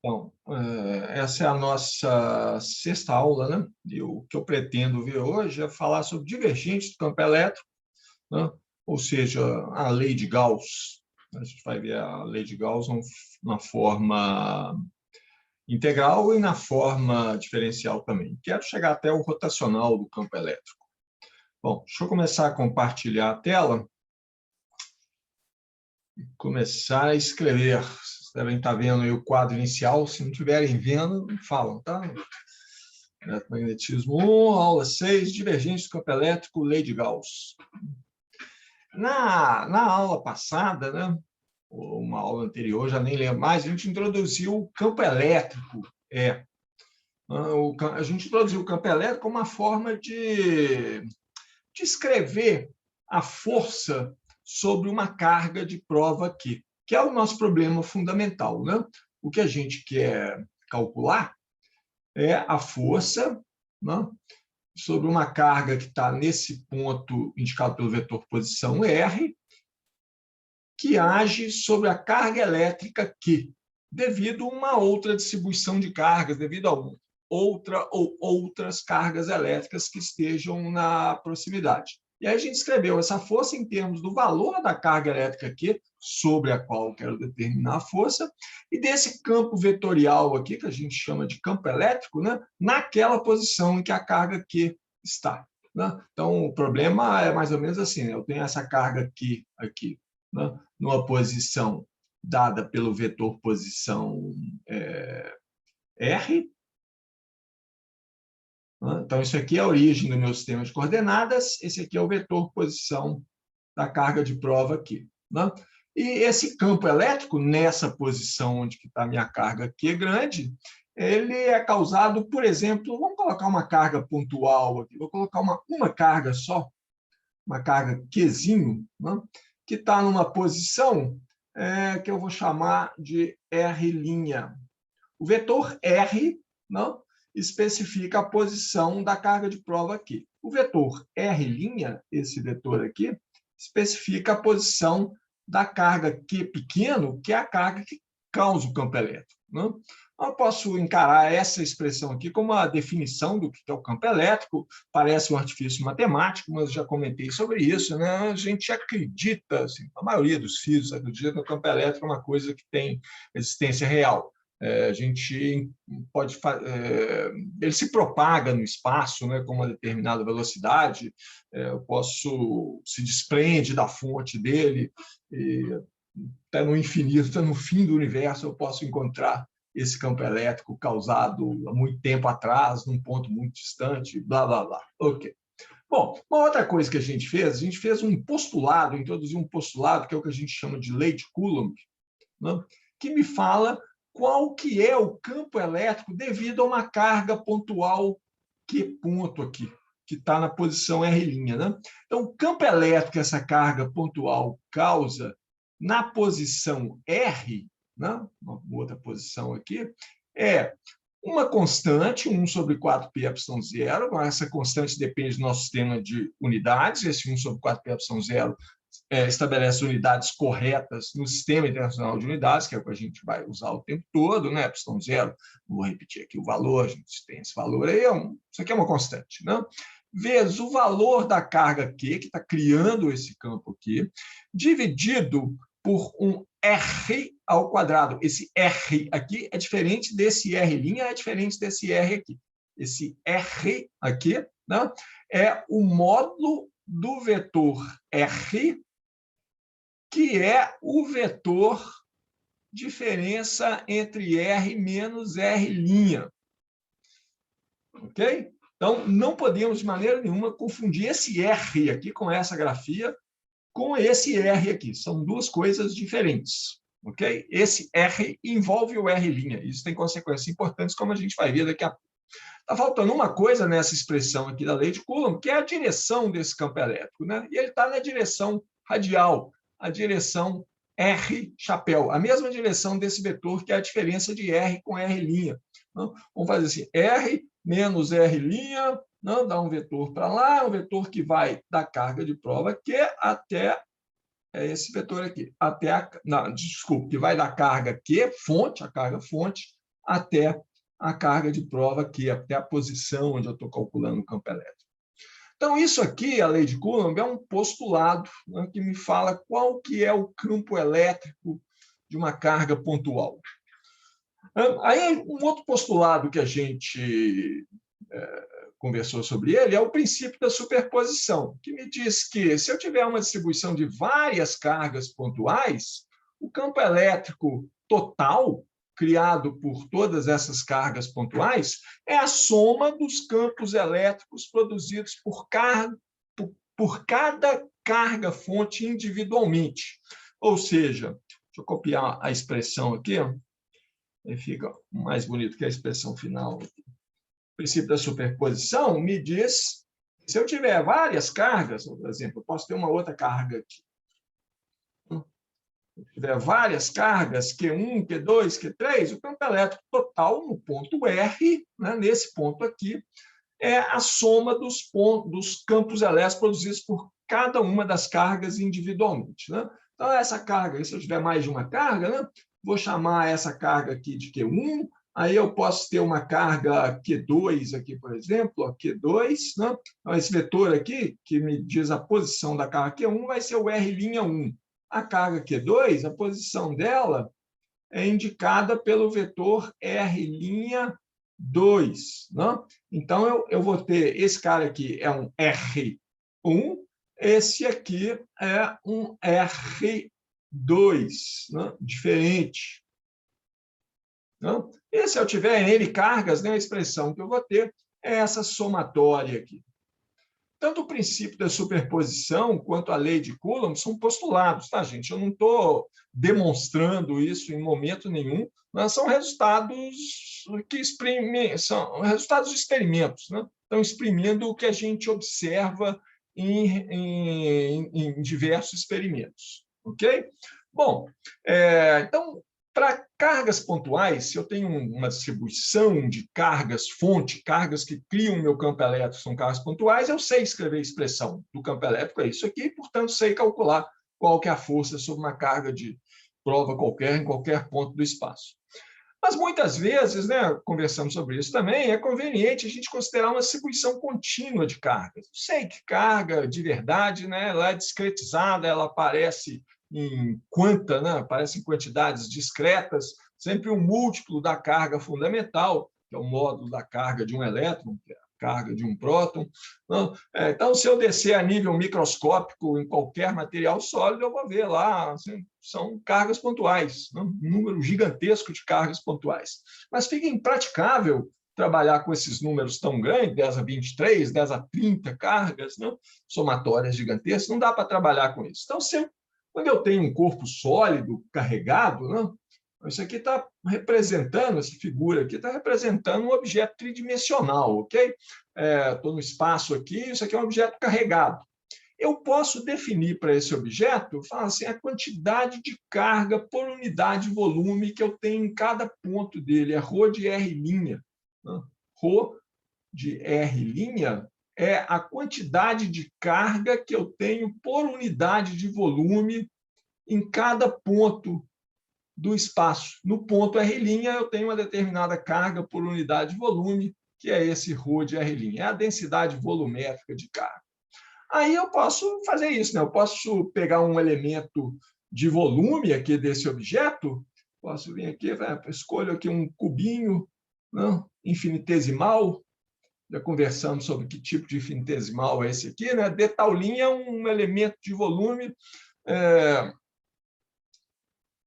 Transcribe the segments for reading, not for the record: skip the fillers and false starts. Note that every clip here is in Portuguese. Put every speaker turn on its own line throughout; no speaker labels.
Então, essa é a nossa sexta aula, né? E o que eu pretendo ver hoje é falar sobre divergentes do campo elétrico, né? Ou seja, a lei de Gauss. A gente vai ver a lei de Gauss na forma integral e na forma diferencial também. Quero chegar até o rotacional do campo elétrico. Bom, deixa eu começar a compartilhar a tela e começar a escrever. Vocês devem estar vendo aí o quadro inicial. Se não estiverem vendo, falam, tá? Eletromagnetismo 1, aula 6, divergente do campo elétrico, lei de Gauss. Na aula passada, né, ou uma aula anterior, já nem lembro mais, a gente introduziu o campo elétrico. A gente introduziu o campo elétrico como uma forma de descrever a força sobre uma carga de prova aqui, que é o nosso problema fundamental, né? O que a gente quer calcular é a força, né, sobre uma carga que está nesse ponto indicado pelo vetor posição R, que age sobre a carga elétrica Q, devido a uma outra distribuição de cargas, devido a outra ou outras cargas elétricas que estejam na proximidade. E aí a gente escreveu essa força em termos do valor da carga elétrica Q, sobre a qual eu quero determinar a força, e desse campo vetorial aqui, que a gente chama de campo elétrico, né, naquela posição em que a carga Q está. Né? Então, o problema é mais ou menos assim, né? Eu tenho essa carga Q aqui, né, numa posição dada pelo vetor posição R. Então, isso aqui é a origem do meu sistema de coordenadas, esse aqui é o vetor posição da carga de prova aqui. Né? E esse campo elétrico, nessa posição onde está a minha carga Q grande, ele é causado, por exemplo, vamos colocar uma carga pontual aqui, vou colocar uma carga só, uma carga Qzinho, né? Que está numa posição que eu vou chamar de R'. O vetor R, não, especifica a posição da carga de prova aqui. O vetor R', esse vetor aqui, especifica a posição da carga Q pequeno, que é a carga que causa o campo elétrico. Não? Eu posso encarar essa expressão aqui como a definição do que é o campo elétrico, parece um artifício matemático, mas já comentei sobre isso, né? A gente acredita, assim, a maioria dos físicos acredita que o campo elétrico é uma coisa que tem existência real. A gente pode ele se propaga no espaço, né, com uma determinada velocidade, eu posso se desprende da fonte dele, e até no infinito, até no fim do universo, eu posso encontrar esse campo elétrico causado há muito tempo atrás, num ponto muito distante, blá, blá, blá. Ok. Bom, uma outra coisa que a gente fez um postulado, introduziu um postulado, que é o que a gente chama de lei de Coulomb, né, que me fala qual que é o campo elétrico devido a uma carga pontual Q ponto aqui, que está na posição R'. Né? Então, o campo elétrico que essa carga pontual causa na posição R, né, uma outra posição aqui, é uma constante, 1 sobre 4πε0. Essa constante depende do nosso sistema de unidades. Esse 1 sobre 4πε0 estabelece unidades corretas no Sistema Internacional de Unidades, que é o que a gente vai usar o tempo todo, né? ε0, vou repetir aqui o valor, a gente tem esse valor aí, isso aqui é uma constante, né? Vezes o valor da carga Q, que está criando esse campo aqui, dividido por um R ao quadrado. Esse R aqui é diferente desse R', é diferente desse R aqui. Esse R aqui, né, é o módulo do vetor R, que é o vetor diferença entre R menos R'. Ok? Então, não podemos, de maneira nenhuma, confundir esse R aqui com essa grafia com esse R aqui. São duas coisas diferentes. Ok? Esse R envolve o R'. Isso tem consequências importantes, como a gente vai ver daqui a pouco. Está faltando uma coisa nessa expressão aqui da lei de Coulomb, que é a direção desse campo elétrico, né? E ele está na direção radial, a direção R chapéu, a mesma direção desse vetor, que é a diferença de R com R'. Não? Vamos fazer assim, R menos R', não, dá um vetor para lá, um vetor que vai da carga de prova Q até esse vetor aqui, até que vai da carga Q, fonte, a carga fonte, até a carga de prova aqui, até a posição onde eu estou calculando o campo elétrico. Então, isso aqui, a lei de Coulomb, é um postulado, né, que me fala qual que é o campo elétrico de uma carga pontual. Aí, um outro postulado que a gente conversou sobre ele é o princípio da superposição, que me diz que, se eu tiver uma distribuição de várias cargas pontuais, o campo elétrico total, criado por todas essas cargas pontuais, é a soma dos campos elétricos produzidos por cada carga-fonte individualmente. Ou seja, deixa eu copiar a expressão aqui, fica mais bonito que a expressão final. O princípio da superposição me diz, se eu tiver várias cargas, por exemplo, eu posso ter uma outra carga aqui. Se eu tiver várias cargas, Q1, Q2, Q3, o campo elétrico total no ponto R, né, nesse ponto aqui, é a soma dos campos elétricos produzidos por cada uma das cargas individualmente. Né? Então, essa carga, se eu tiver mais de uma carga, né, vou chamar essa carga aqui de Q1, aí eu posso ter uma carga Q2 aqui, por exemplo, ó, Q2, né? Então, esse vetor aqui, que me diz a posição da carga Q1, vai ser o R'1. A carga Q2, a posição dela é indicada pelo vetor R'2. Né? Então, eu vou ter, esse cara aqui é um R1, esse aqui é um R2, né? Diferente. Não? E se eu tiver N cargas, né, a expressão que eu vou ter é essa somatória aqui. Tanto o princípio da superposição quanto a lei de Coulomb são postulados, tá, gente? Eu não estou demonstrando isso em momento nenhum, mas são resultados que são resultados de experimentos, né? Estão exprimindo o que a gente observa em diversos experimentos, ok? Bom, então, para cargas pontuais, se eu tenho uma distribuição de cargas fonte, cargas que criam o meu campo elétrico, são cargas pontuais, eu sei escrever a expressão do campo elétrico, é isso aqui, portanto, sei calcular qual que é a força sobre uma carga de prova qualquer, em qualquer ponto do espaço. Mas, muitas vezes, né, conversamos sobre isso também, é conveniente a gente considerar uma distribuição contínua de cargas. Eu sei que carga de verdade, né, ela é discretizada, ela aparece em quanta, né? Aparece em quantidades discretas, sempre um múltiplo da carga fundamental, que é o módulo da carga de um elétron, que é a carga de um próton. Então, se eu descer a nível microscópico em qualquer material sólido, eu vou ver lá, assim, são cargas pontuais, né? Um número gigantesco de cargas pontuais. Mas fica impraticável trabalhar com esses números tão grandes, 10 a 23, 10 a 30 cargas, né? Somatórias gigantescas, não dá para trabalhar com isso. Então, quando eu tenho um corpo sólido, carregado, né? Isso aqui está representando, essa figura aqui está representando um objeto tridimensional, ok? Estou no espaço aqui, isso aqui é um objeto carregado. Eu posso definir para esse objeto, falar assim, a quantidade de carga por unidade de volume que eu tenho em cada ponto dele, é ρ de R'. Né? Ρ de R' é a quantidade de carga que eu tenho por unidade de volume em cada ponto do espaço. No ponto R', eu tenho uma determinada carga por unidade de volume, que é esse ρ de R'. É a densidade volumétrica de carga. Aí eu posso fazer isso, né? Eu posso pegar um elemento de volume aqui desse objeto, posso vir aqui, escolho aqui um cubinho, né? Infinitesimal, já conversamos sobre que tipo de infinitesimal é esse aqui, né? D taulinha é um elemento de volume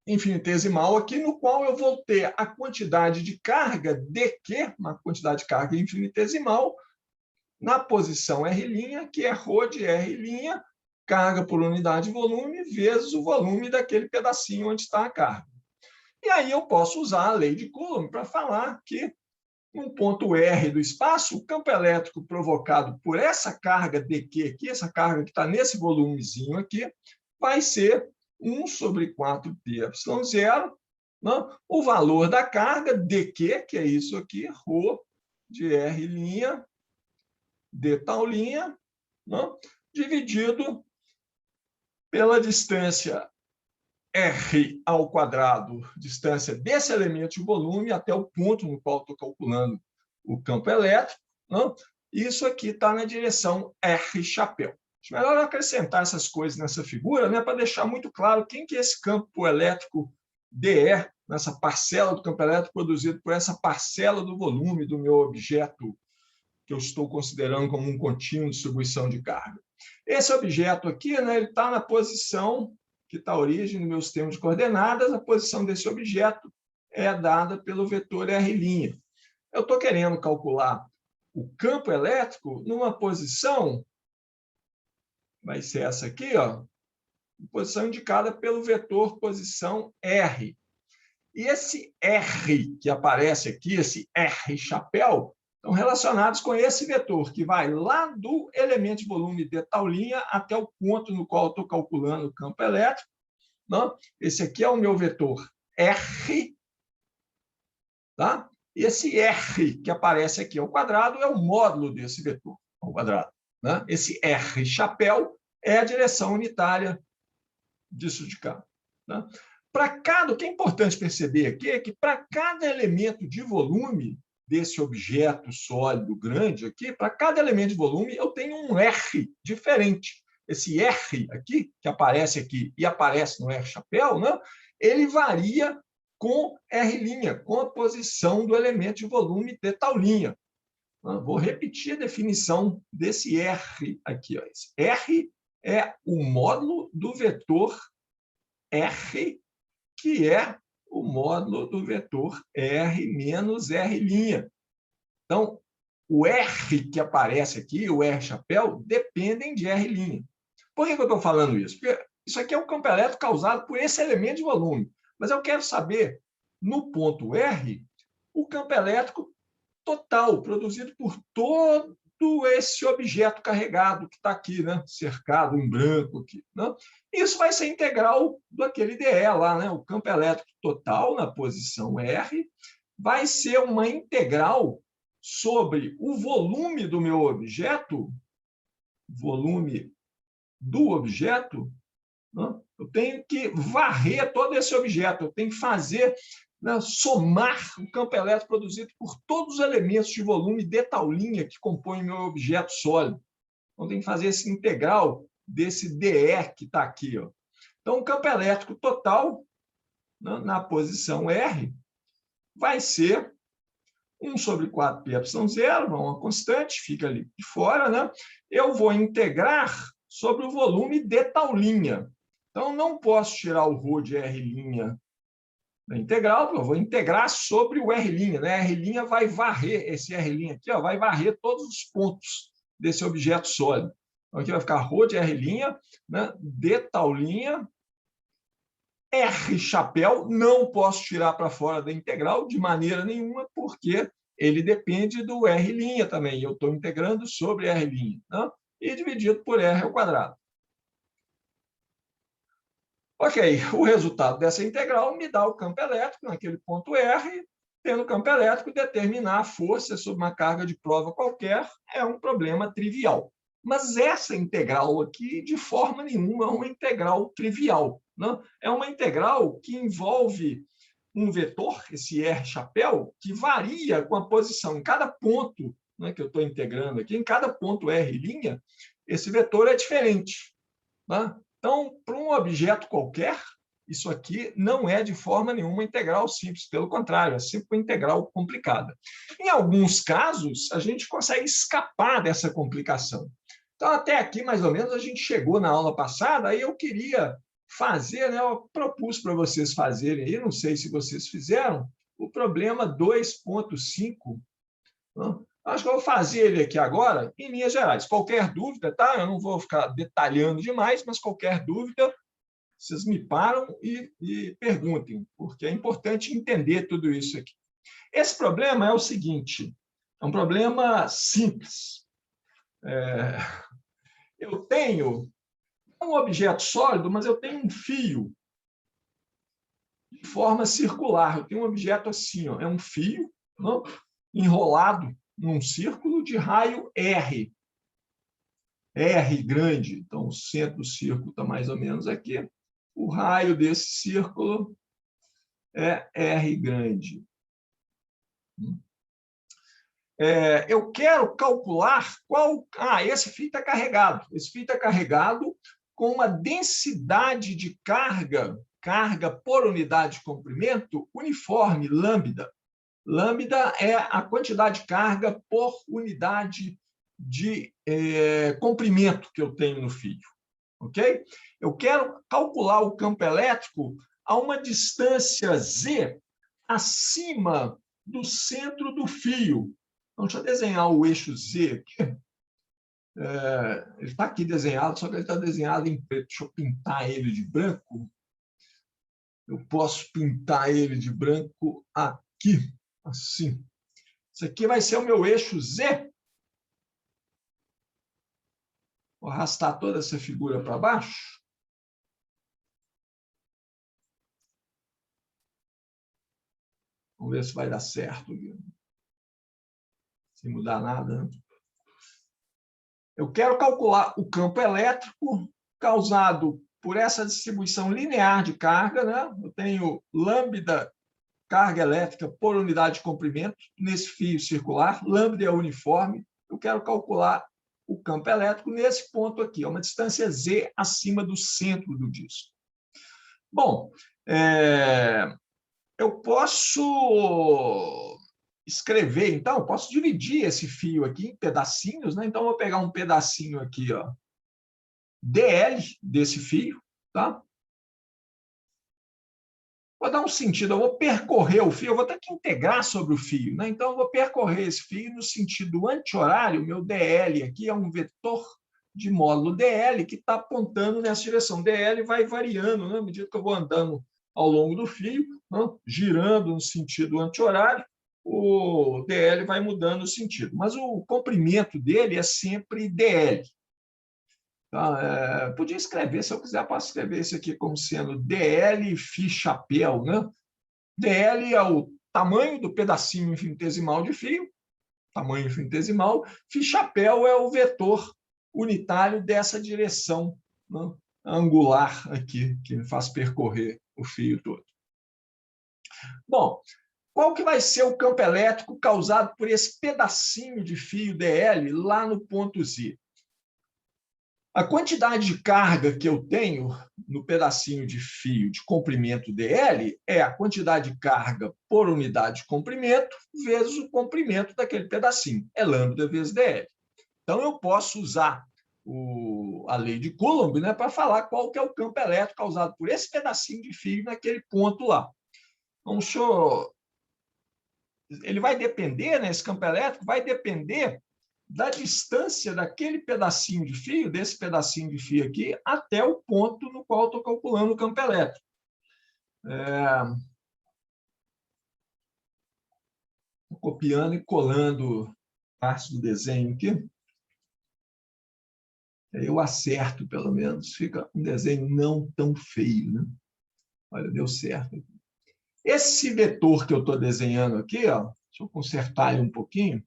infinitesimal aqui, no qual eu vou ter a quantidade de carga dQ, uma quantidade de carga infinitesimal, na posição R', que é ρ de R', carga por unidade de volume, vezes o volume daquele pedacinho onde está a carga. E aí eu posso usar a lei de Coulomb para falar que, num ponto R do espaço, o campo elétrico provocado por essa carga dQ aqui, essa carga que está nesse volumezinho aqui, vai ser 1 sobre 4πε0, né? O valor da carga dQ, que é isso aqui, ρ de R', d taulinha, né? Dividido pela distância R ao quadrado, distância desse elemento de volume até o ponto no qual estou calculando o campo elétrico. Não? Isso aqui está na direção R chapéu. Acho melhor acrescentar essas coisas nessa figura, né, para deixar muito claro quem que é esse campo elétrico dE, nessa parcela do campo elétrico produzido por essa parcela do volume do meu objeto que eu estou considerando como um contínuo de distribuição de carga. Esse objeto aqui, né, ele está na posição que está a origem do meu sistema de coordenadas. A posição desse objeto é dada pelo vetor R'. Eu estou querendo calcular o campo elétrico numa posição, vai ser essa aqui, ó, posição indicada pelo vetor posição R. E esse R que aparece aqui, esse R chapéu, estão relacionados com esse vetor, que vai lá do elemento de volume de tal linha até o ponto no qual eu estou calculando o campo elétrico. Não? Esse aqui é o meu vetor R. Tá? Esse R que aparece aqui ao quadrado é o módulo desse vetor ao quadrado. Né? Esse R chapéu é a direção unitária disso de cá. Né? Para cada, o que é importante perceber aqui é que para cada elemento de volume desse objeto sólido grande aqui, para cada elemento de volume eu tenho um R diferente. Esse R aqui, que aparece aqui e aparece no R chapéu, né? Ele varia com R', com a posição do elemento de volume de tal linha. Vou repetir a definição desse R aqui. Ó. Esse R é o módulo do vetor R, que é o módulo do vetor R menos R'. Então, o R que aparece aqui, o R chapéu, dependem de R'. Por que eu estou falando isso? Porque isso aqui é um campo elétrico causado por esse elemento de volume. Mas eu quero saber, no ponto R, o campo elétrico total, produzido por todo esse objeto carregado que está aqui, né? Cercado em branco aqui. Né? Isso vai ser integral daquele dE lá, né? O campo elétrico total na posição R vai ser uma integral sobre o volume do meu objeto, volume do objeto, né? Eu tenho que varrer todo esse objeto, eu tenho que fazer, né, somar o campo elétrico produzido por todos os elementos de volume de tal linha que compõem o meu objeto sólido. Então, eu tenho que fazer esse integral desse dE que está aqui. Ó. Então, o campo elétrico total, né, na posição R, vai ser 1 sobre 4πε0, uma constante, fica ali de fora. Né? Eu vou integrar sobre o volume de tal linha. Então, não posso tirar o ρ de R' da integral, eu vou integrar sobre o R'. Né? R' vai varrer, esse R' aqui, ó, vai varrer todos os pontos desse objeto sólido. Então, aqui vai ficar ρ de R', né, de tal linha, R chapéu, não posso tirar para fora da integral de maneira nenhuma, porque ele depende do R' também. Eu estou integrando sobre R', né? E dividido por R ao quadrado. Ok, o resultado dessa integral me dá o campo elétrico naquele ponto R. Tendo campo elétrico, determinar a força sobre uma carga de prova qualquer é um problema trivial. Mas essa integral aqui, de forma nenhuma, é uma integral trivial. Né? É uma integral que envolve um vetor, esse R chapéu, que varia com a posição em cada ponto, né, que eu estou integrando aqui, em cada ponto R', esse vetor é diferente. Né? Então, para um objeto qualquer, isso aqui não é de forma nenhuma integral simples, pelo contrário, é sempre uma integral complicada. Em alguns casos, a gente consegue escapar dessa complicação. Então, até aqui, mais ou menos, a gente chegou na aula passada, aí eu queria fazer, né, eu propus para vocês fazerem aí, não sei se vocês fizeram, o problema 2.5. Né? Acho que eu vou fazer ele aqui agora, em linhas gerais. Qualquer dúvida, tá? Eu não vou ficar detalhando demais, mas qualquer dúvida, vocês me param e perguntem, porque é importante entender tudo isso aqui. Esse problema é o seguinte, é um problema simples. Eu tenho um objeto sólido, mas eu tenho um fio de forma circular. Eu tenho um objeto assim, ó, é um fio, não? Enrolado num círculo de raio R. R grande, então o centro do círculo está mais ou menos aqui. o raio desse círculo é R grande. Eu quero calcular qual... esse fio está carregado. Esse fio está carregado com uma densidade de carga por unidade de comprimento uniforme, lambda. Lambda é a quantidade de carga por unidade de comprimento que eu tenho no fio. Ok? Eu quero calcular o campo elétrico a uma distância Z acima do centro do fio. Então, deixa eu desenhar o eixo Z aqui. Ele está aqui desenhado, só que ele está desenhado em preto. Deixa eu pintar ele de branco. Eu posso pintar ele de branco aqui, assim. Isso aqui vai ser o meu eixo Z. Vou arrastar toda essa figura para baixo. Vamos ver se vai dar certo. Sem mudar nada, né? Eu quero calcular o campo elétrico causado por essa distribuição linear de carga, né? Eu tenho lambda carga elétrica por unidade de comprimento nesse fio circular, lambda é uniforme. Eu quero calcular o campo elétrico nesse ponto aqui, a uma distância Z acima do centro do disco. Bom, eu posso escrever, então, eu posso dividir esse fio aqui em pedacinhos, né? Então, eu vou pegar um pedacinho aqui, ó, DL desse fio, tá? Vou dar um sentido, eu vou percorrer o fio, eu vou ter que integrar sobre o fio, né? Então, eu vou percorrer esse fio no sentido anti-horário, meu DL aqui é um vetor de módulo DL que está apontando nessa direção. DL vai variando, né? À medida que eu vou andando ao longo do fio, né? Girando no sentido anti-horário, o DL vai mudando o sentido. Mas o comprimento dele é sempre DL. Tá? Podia escrever, se eu quiser, posso escrever isso aqui como sendo DL φ chapéu, né? DL é o tamanho do pedacinho infinitesimal de fio, tamanho infinitesimal, φ chapéu é o vetor unitário dessa direção, né, angular aqui, que me faz percorrer o fio todo. Bom, qual que vai ser o campo elétrico causado por esse pedacinho de fio DL lá no ponto Z? A quantidade de carga que eu tenho no pedacinho de fio de comprimento DL é a quantidade de carga por unidade de comprimento vezes o comprimento daquele pedacinho. É lambda vezes DL. Então, eu posso usar a lei de Coulomb, né, para falar qual que é o campo elétrico causado por esse pedacinho de fio naquele ponto lá. Então, ele vai depender, né, esse campo elétrico vai depender da distância daquele pedacinho de fio, desse pedacinho de fio aqui, até o ponto no qual estou calculando o campo elétrico. Estou copiando e colando partes do desenho aqui. Eu acerto, pelo menos. Fica um desenho não tão feio, né? Olha, deu certo. Esse vetor que eu estou desenhando aqui, ó, deixa eu consertar ele um pouquinho.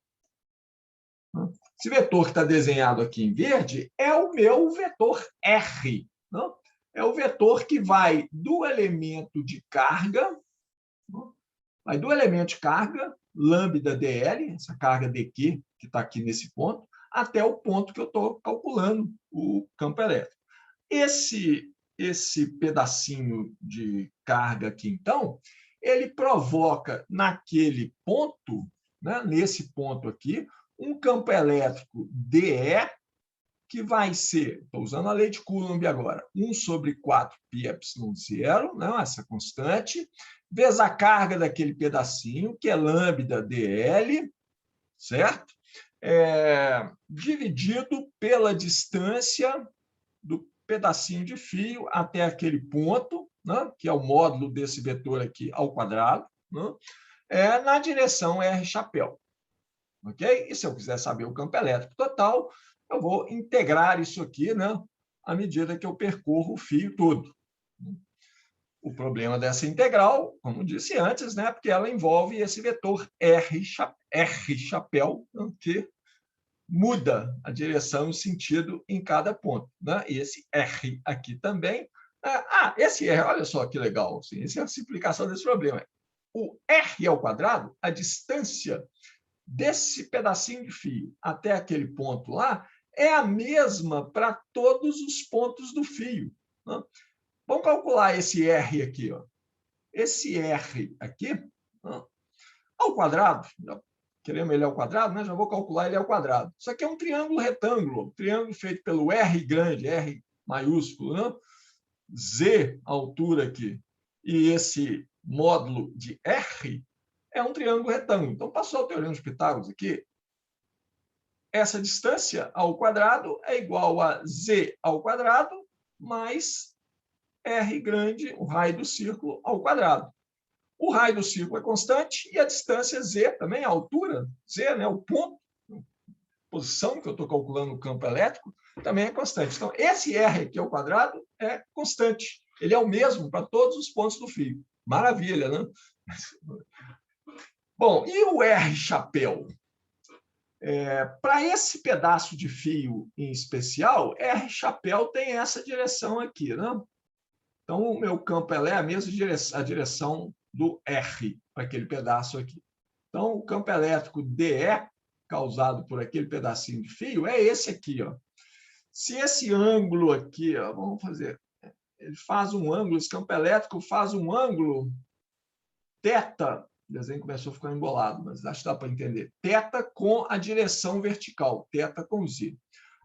Esse vetor que está desenhado aqui em verde é o meu vetor R. Não? É o vetor que vai do elemento de carga, não? Vai do elemento de carga, lambda dl, essa carga dq, que está aqui nesse ponto, até o ponto que eu estou calculando o campo elétrico. Esse pedacinho de carga aqui, então, ele provoca naquele ponto, né, nesse ponto aqui, um campo elétrico DE, que vai ser, estou usando a lei de Coulomb agora, 1 sobre 4 πε0, né, essa constante, vezes a carga daquele pedacinho, que é lambda dl, certo? Dividido pela distância do pedacinho de fio até aquele ponto, né, que é o módulo desse vetor aqui ao quadrado, né, na direção R chapéu. Ok? E se eu quiser saber o campo elétrico total, eu vou integrar isso aqui, né, à medida que eu percorro o fio todo. O problema dessa integral, como disse antes, né, porque ela envolve esse vetor R chapéu, que muda a direção e o sentido em cada ponto, né? E esse R aqui também, esse R, olha só que legal, assim, essa é a simplificação desse problema. O R ao quadrado, a distância desse pedacinho de fio até aquele ponto lá, é a mesma para todos os pontos do fio. Né? Vamos calcular esse R aqui. Ó. Esse R aqui, né? Ao quadrado, queremos ele ao quadrado, né? Já vou calcular ele ao quadrado. Isso aqui é um triângulo retângulo, triângulo feito pelo R grande, R maiúsculo, né? Z, a altura aqui, e esse módulo de R é um triângulo retângulo. Então, passou o teorema de Pitágoras aqui. Essa distância ao quadrado é igual a Z ao quadrado mais R grande, o raio do círculo, ao quadrado. O raio do círculo é constante e a distância Z também, a altura Z, né, o ponto, a posição que eu estou calculando no campo elétrico, também é constante. Então, esse R aqui ao quadrado é constante. Ele é o mesmo para todos os pontos do fio. Maravilha, né? Bom, e o R chapéu? Para esse pedaço de fio em especial, R chapéu tem essa direção aqui, né? Então, o meu campo é a mesma direção, a direção do R, para aquele pedaço aqui. Então, o campo elétrico DE, causado por aquele pedacinho de fio, é esse aqui. Ó. Se esse ângulo aqui, ó, vamos fazer, ele faz um ângulo, esse campo elétrico faz um ângulo θ, o desenho começou a ficar embolado, mas acho que dá para entender, θ com a direção vertical, θ com Z.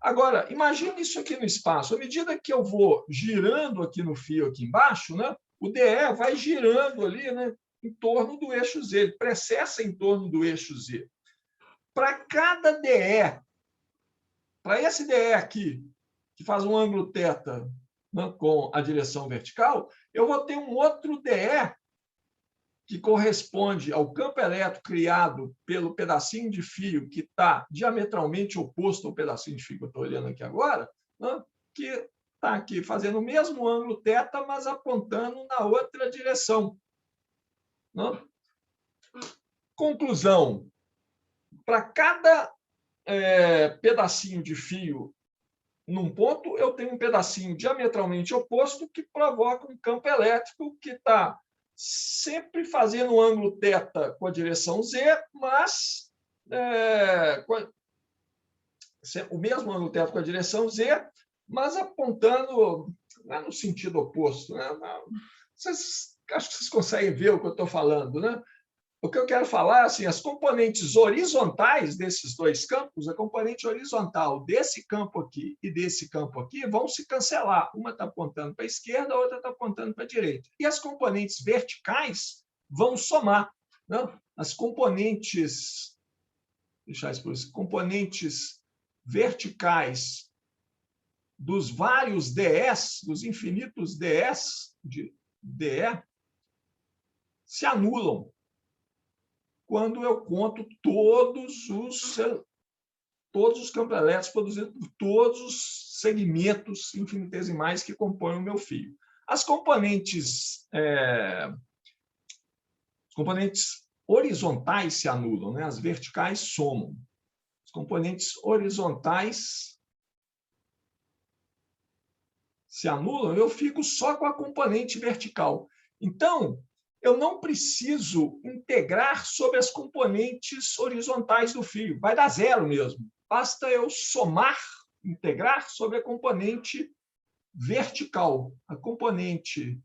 Agora, imagine isso aqui no espaço. À medida que eu vou girando aqui no fio aqui embaixo, né, o DE vai girando ali, né, em torno do eixo Z, ele precessa em torno do eixo Z. Para cada DE, para esse DE aqui, que faz um ângulo θ, né, com a direção vertical, eu vou ter um outro DE que corresponde ao campo elétrico criado pelo pedacinho de fio que está diametralmente oposto ao pedacinho de fio que eu estou olhando aqui agora, né, que está aqui fazendo o mesmo ângulo θ, mas apontando na outra direção. Né? Conclusão. Para cada pedacinho de fio num ponto, eu tenho um pedacinho diametralmente oposto que provoca um campo elétrico que está sempre fazendo um ângulo θ com a direção Z, mas o mesmo ângulo θ com a direção Z, mas apontando no sentido oposto. Né? Acho que vocês conseguem ver o que eu estou falando. Né? O que eu quero falar, assim, as componentes horizontais desses dois campos, a componente horizontal desse campo aqui e desse campo aqui vão se cancelar. Uma está apontando para a esquerda, a outra está apontando para a direita. E as componentes verticais vão somar. Né? As componentes, deixar isso por isso, componentes verticais dos vários DEs, dos infinitos DEs de DE, se anulam quando eu conto todos os campos elétricos produzidos por todos os segmentos infinitesimais que compõem o meu fio. As componentes horizontais se anulam, né? As verticais somam. As componentes horizontais se anulam, eu fico só com a componente vertical. Então, eu não preciso integrar sobre as componentes horizontais do fio. Vai dar zero mesmo. Basta eu somar, integrar sobre a componente vertical. A componente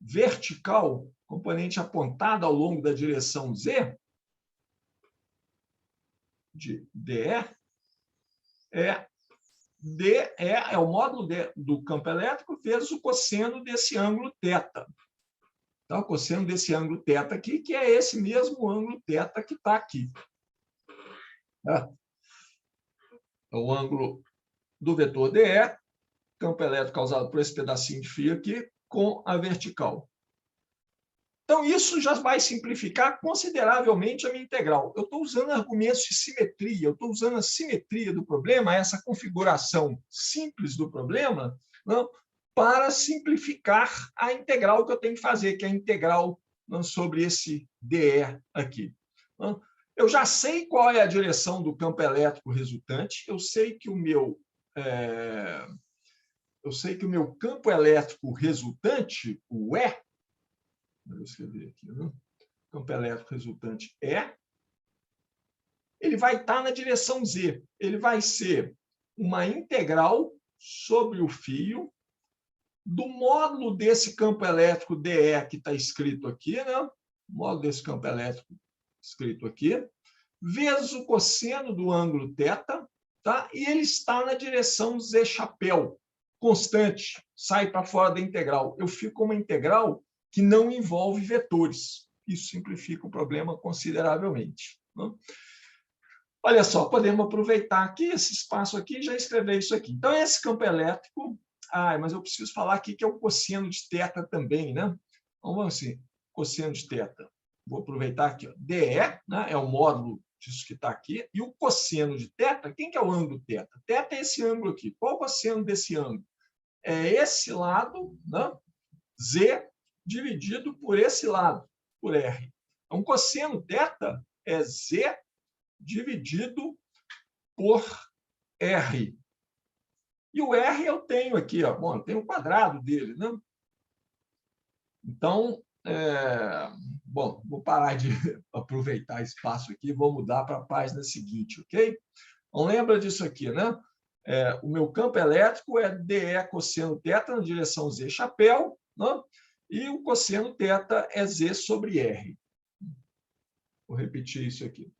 vertical, componente apontada ao longo da direção Z, de DE, é o módulo do campo elétrico vezes o cosseno desse ângulo θ. Então, o cosseno desse ângulo θ aqui, que é esse mesmo ângulo θ que está aqui. É o ângulo do vetor DE, campo elétrico causado por esse pedacinho de fio aqui, com a vertical. Então, isso já vai simplificar consideravelmente a minha integral. Eu estou usando argumentos de simetria, eu estou usando a simetria do problema, essa configuração simples do problema, não, para simplificar a integral que eu tenho que fazer, que é a integral sobre esse DE aqui. Eu já sei qual é a direção do campo elétrico resultante, eu sei que o meu eu sei que o meu campo elétrico resultante, o E, vou escrever aqui, né? Campo elétrico resultante E, ele vai estar na direção Z. Ele vai ser uma integral sobre o fio do módulo desse campo elétrico DE que está escrito aqui, né? O módulo desse campo elétrico escrito aqui, vezes o cosseno do ângulo θ, tá? E ele está na direção Z chapéu, constante, sai para fora da integral. Eu fico com uma integral que não envolve vetores. Isso simplifica o problema consideravelmente, né? Olha só, podemos aproveitar aqui esse espaço aqui e já escrever isso aqui. Então, esse campo elétrico... mas eu preciso falar aqui que é o cosseno de θ também, né? Então, vamos assim, cosseno de θ. Vou aproveitar aqui, ó. DE, né, é o módulo disso que está aqui, e o cosseno de θ, quem que é o ângulo θ? Θ é esse ângulo aqui. Qual o cosseno desse ângulo? É esse lado, né? Z, dividido por esse lado, por R. Então, cosseno θ é Z dividido por R. E o R eu tenho aqui, ó. Bom, eu tenho o quadrado dele, né? Então, bom, vou parar de aproveitar espaço aqui, vou mudar para a página seguinte, ok? Então, lembra disso aqui, né? O meu campo elétrico é DE cosseno θ na direção Z chapéu, né? E o cosseno θ é Z sobre R. Vou repetir isso aqui.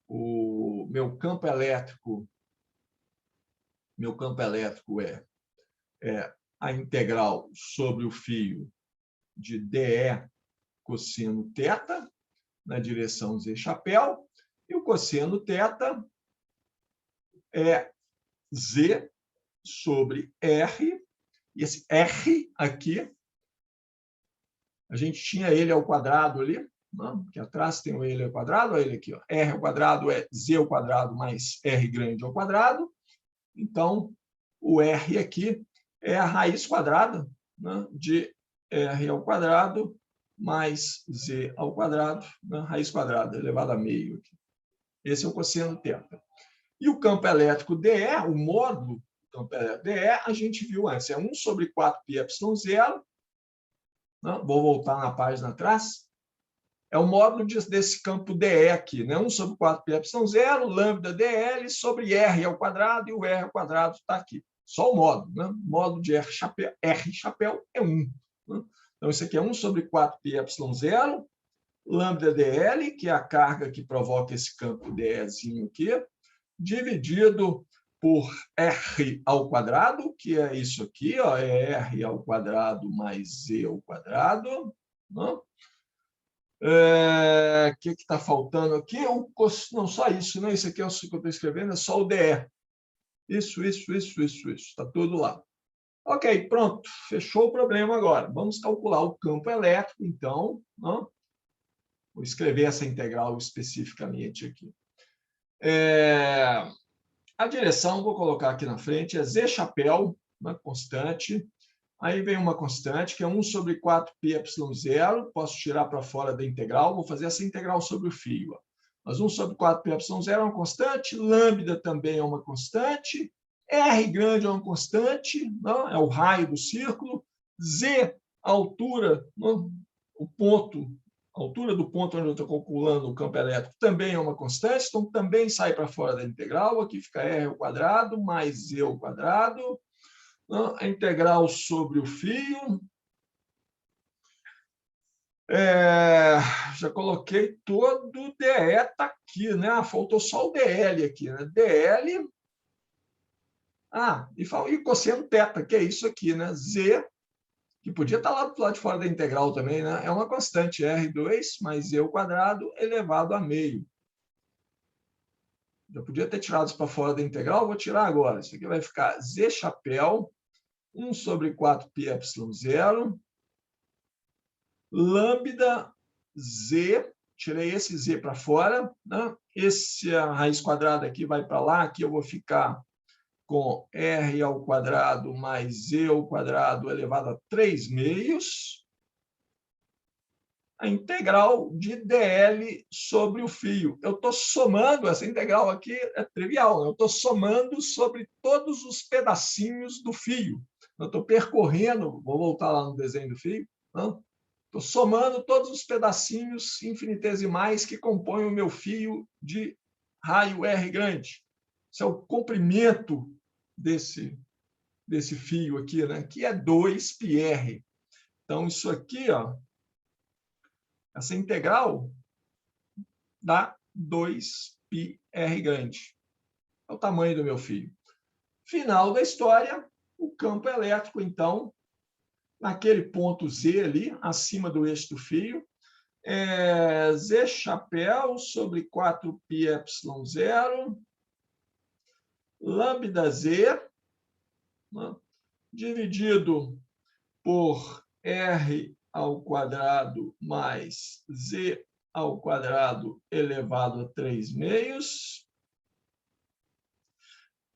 O meu campo elétrico é a integral sobre o fio de DE cosseno θ na direção Z chapéu, e o cosseno θ é Z sobre R, e esse R aqui, a gente tinha ele ao quadrado ali, né? Aqui atrás tem o ele ao quadrado, olha ele aqui, ó. R ao quadrado é Z ao quadrado mais R grande ao quadrado, então o R aqui é a raiz quadrada, né, de R ao quadrado mais Z ao quadrado, né, raiz quadrada elevada a meio. Aqui. Esse é o cosseno θ. E o campo elétrico DE, o módulo do campo elétrico DE, a gente viu antes, é 1 sobre 4πε0. Né, vou voltar na página atrás. É o módulo desse campo DE aqui, né? 1 sobre 4πε0, lambda dl sobre R ao quadrado, e o R ao quadrado está aqui. Só o módulo, né? O módulo de R chapéu é 1. Né? Então, isso aqui é 1 sobre 4πε0, lambda dl, que é a carga que provoca esse campo DEzinho aqui, dividido por R ao quadrado, que é isso aqui, ó, é R ao quadrado mais Z ao quadrado. Né? Que está faltando aqui? Não, só isso, né? Isso aqui é o que eu estou escrevendo, é só o DE. Isso. Está tudo lá. Ok, pronto. Fechou o problema agora. Vamos calcular o campo elétrico, então. Né? Vou escrever essa integral especificamente aqui. A direção, vou colocar aqui na frente, é Z chapéu, uma constante. Aí vem uma constante, que é 1 sobre 4πε0, posso tirar para fora da integral, vou fazer essa integral sobre o fio. Ó. Mas 1 sobre 4πε0 é uma constante, lambda também é uma constante, R grande é uma constante, não? É o raio do círculo, Z, a altura, não? A altura do ponto onde eu estou calculando o campo elétrico também é uma constante, então também sai para fora da integral, aqui fica R ao quadrado mais Z ao quadrado, a integral sobre o fio. Já coloquei todo o DE, está aqui, né? Faltou só o DL aqui, né? DL. E cosseno θ, que é isso aqui, né? Z, que podia estar lá do lado de fora da integral também, né? É uma constante, R2 mais Z ao quadrado elevado a meio. Já podia ter tirado isso para fora da integral, vou tirar agora. Isso aqui vai ficar Z chapéu 1 sobre 4πε0, lambda Z, tirei esse Z para fora, né? A raiz quadrada aqui vai para lá, aqui eu vou ficar com R ao quadrado mais Z ao quadrado elevado a 3 meios, a integral de DL sobre o fio. Eu estou somando, essa integral aqui é trivial, eu estou somando sobre todos os pedacinhos do fio. Eu estou percorrendo, vou voltar lá no desenho do fio, estou somando todos os pedacinhos infinitesimais que compõem o meu fio de raio R grande. Esse é o comprimento desse fio aqui, né? Que é 2πr. Então, isso aqui, ó, essa integral dá 2πr grande. É o tamanho do meu fio. Final da história, o campo elétrico, então, naquele ponto Z ali, acima do eixo do fio, é Z chapéu sobre 4πε0, lambda Z, né, dividido por R ao quadrado mais Z ao quadrado elevado a 3/2,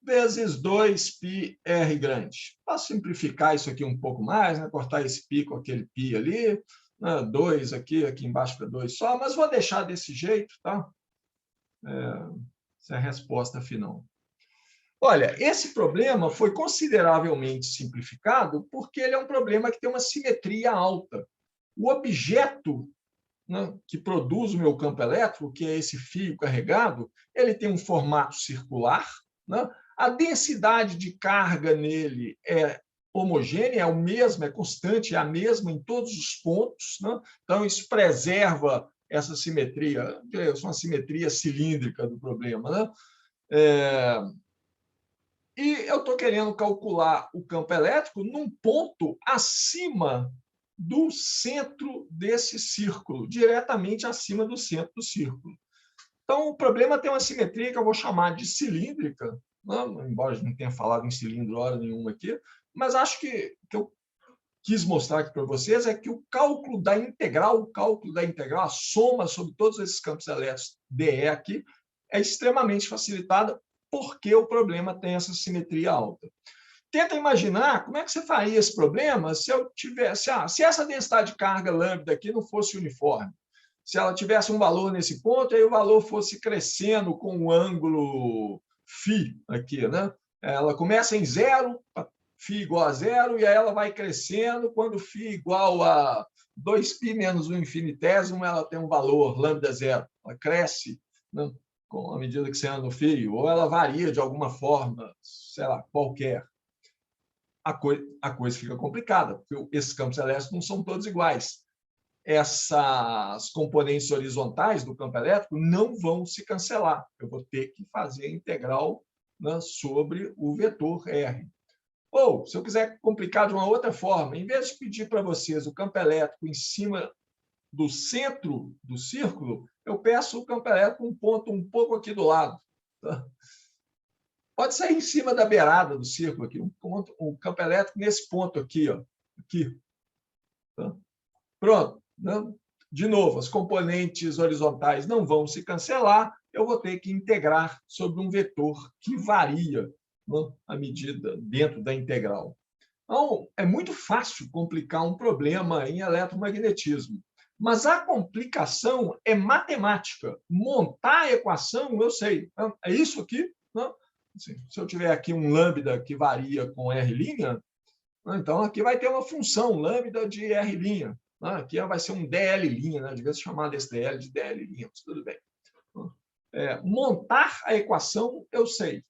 vezes 2πr grande. Posso simplificar isso aqui um pouco mais, né? Cortar esse π com aquele π ali, né? 2 aqui embaixo para 2 só, mas vou deixar desse jeito, tá? Essa é a resposta final. Olha, esse problema foi consideravelmente simplificado porque ele é um problema que tem uma simetria alta. O objeto, né, que produz o meu campo elétrico, que é esse fio carregado, ele tem um formato circular, né? A densidade de carga nele é homogênea, é o mesmo, é constante, é a mesma em todos os pontos, né? Então, isso preserva essa simetria, uma simetria cilíndrica do problema, né? E eu estou querendo calcular o campo elétrico num ponto acima do centro desse círculo, diretamente acima do centro do círculo. Então, o problema tem uma simetria que eu vou chamar de cilíndrica, não, embora eu não tenha falado em cilindro hora nenhuma aqui, mas acho que eu quis mostrar aqui para vocês é que o cálculo da integral, a soma sobre todos esses campos elétricos dE aqui, é extremamente facilitada porque o problema tem essa simetria alta. Tenta imaginar como é que você faria esse problema se eu tivesse, se essa densidade de carga lambda aqui não fosse uniforme. Se ela tivesse um valor nesse ponto, aí o valor fosse crescendo com o ângulo φ aqui, né? Ela começa em 0, φ igual a 0, e aí ela vai crescendo. Quando φ igual a 2π menos 1 infinitésimo, ela tem um valor lambda 0. Ela cresce, né, à medida que você anda no fio, ou ela varia de alguma forma, sei lá, qualquer. A coisa fica complicada, porque esses campos elétricos não são todos iguais. Essas componentes horizontais do campo elétrico não vão se cancelar. Eu vou ter que fazer a integral, né, sobre o vetor R. Ou, se eu quiser complicar de uma outra forma, em vez de pedir para vocês o campo elétrico em cima do centro do círculo, eu peço o campo elétrico um ponto um pouco aqui do lado. Tá? Pode ser em cima da beirada do círculo, aqui, um campo elétrico nesse ponto aqui. Ó, aqui. Tá? Pronto. Né? De novo, as componentes horizontais não vão se cancelar, eu vou ter que integrar sobre um vetor que varia, né, à medida dentro da integral. Então, é muito fácil complicar um problema em eletromagnetismo, mas a complicação é matemática. Montar a equação, eu sei. É isso aqui. Né? Se eu tiver aqui um lambda que varia com R', então aqui vai ter uma função lambda de R'. Aqui vai ser um DL', né? Devia se chamar desse DL de DL', mas tudo bem. Montar a equação, eu sei.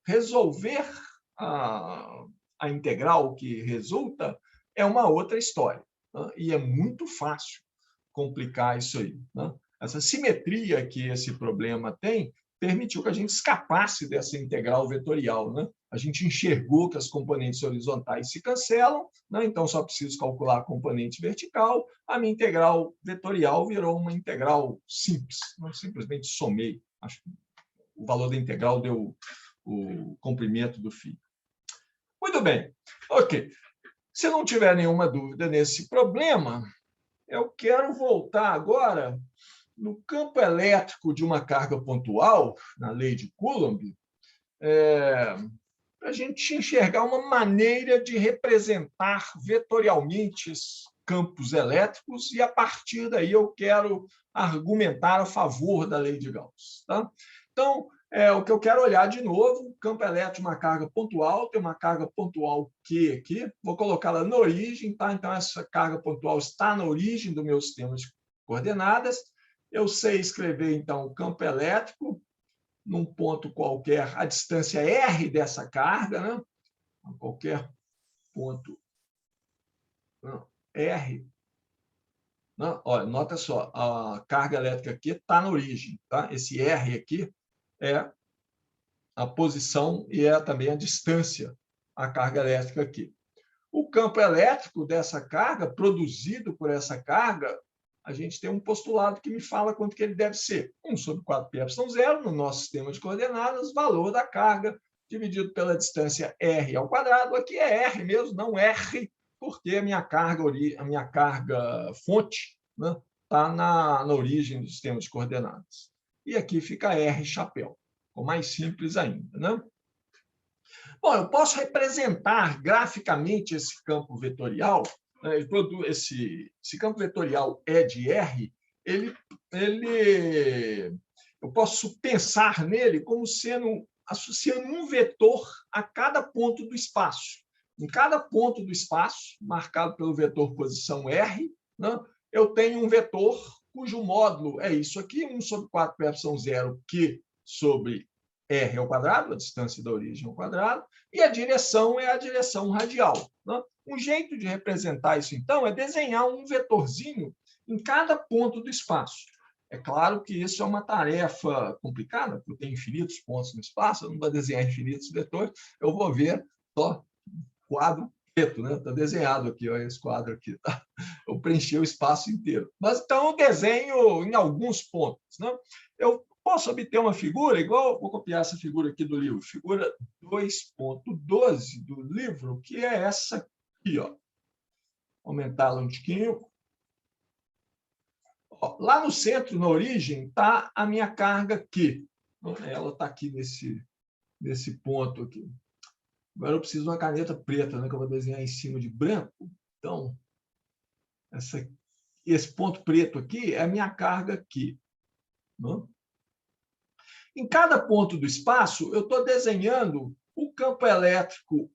Resolver a integral que resulta é uma outra história. Né? E é muito fácil complicar isso aí. Né? Essa simetria que esse problema tem permitiu que a gente escapasse dessa integral vetorial. Né? A gente enxergou que as componentes horizontais se cancelam, né? Então só preciso calcular a componente vertical, a minha integral vetorial virou uma integral simples. Não simplesmente somei. Acho que o valor da integral deu o comprimento do fio. Muito bem. Ok. Se não tiver nenhuma dúvida nesse problema, eu quero voltar agora no campo elétrico de uma carga pontual, na lei de Coulomb, para a gente enxergar uma maneira de representar vetorialmente campos elétricos, e a partir daí eu quero argumentar a favor da lei de Gauss. Tá? Então, O que eu quero olhar de novo, campo elétrico, uma carga pontual, tem uma carga pontual Q aqui, vou colocá-la na origem, tá? Então, essa carga pontual está na origem do meu sistema de coordenadas. Eu sei escrever, então, o campo elétrico num ponto qualquer, a distância R dessa carga, né? Qualquer ponto R. Não, olha, nota só, a carga elétrica aqui está na origem, tá? Esse R aqui é a posição e é também a distância à carga elétrica aqui. O campo elétrico dessa carga, produzido por essa carga, a gente tem um postulado que me fala quanto que ele deve ser. 1 sobre 4πε0, no nosso sistema de coordenadas, valor da carga dividido pela distância r ao quadrado. Aqui é r mesmo, não r, porque a minha carga fonte, né, está na origem do sistema de coordenadas. E aqui fica r chapéu. Ficou mais simples ainda, né? Bom, eu posso representar graficamente esse campo vetorial, né? Esse campo vetorial E de R, eu posso pensar nele como sendo, associando um vetor a cada ponto do espaço. Em cada ponto do espaço, marcado pelo vetor posição R, né, eu tenho um vetor cujo módulo é isso aqui, 1 sobre 4πε0, Q sobre R ao quadrado, a distância da origem ao quadrado, e a direção é a direção radial, né? Um jeito de representar isso, então, é desenhar um vetorzinho em cada ponto do espaço. É claro que isso é uma tarefa complicada, porque eu tenho infinitos pontos no espaço, eu não vou desenhar infinitos vetores, eu vou ver só quadro preto, né? Está desenhado aqui, olha esse quadro aqui, tá? Eu preenchi o espaço inteiro. Mas então eu desenho em alguns pontos, né? Eu posso obter uma figura igual, vou copiar essa figura aqui do livro, figura 2.12 do livro, que é essa aqui, ó. Aumentá-la um tiquinho. Ó, lá no centro, na origem, está a minha carga aqui. Ela está aqui nesse ponto aqui. Agora eu preciso de uma caneta preta, né, que eu vou desenhar em cima de branco. Então, esse ponto preto aqui é a minha carga aqui. Né? Em cada ponto do espaço, eu estou desenhando o campo elétrico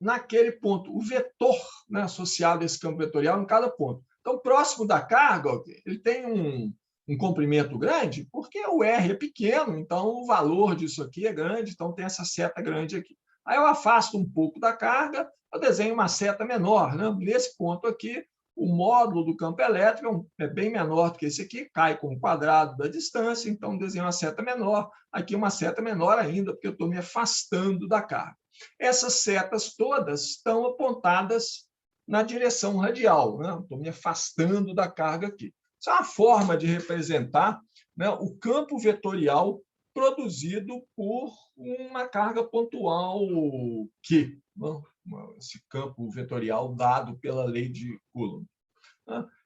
naquele ponto, o vetor, né, associado a esse campo vetorial em cada ponto. Então, próximo da carga, ele tem um comprimento grande, porque o R é pequeno, então o valor disso aqui é grande, então tem essa seta grande aqui. Aí eu afasto um pouco da carga, eu desenho uma seta menor. Né? Nesse ponto aqui, o módulo do campo elétrico é bem menor do que esse aqui, cai com o quadrado da distância, então desenho uma seta menor. Aqui uma seta menor ainda, porque eu estou me afastando da carga. Essas setas todas estão apontadas na direção radial. Né? Estou me afastando da carga aqui. Isso é uma forma de representar, né, o campo vetorial produzido por uma carga pontual Q, né? Esse campo vetorial dado pela lei de Coulomb.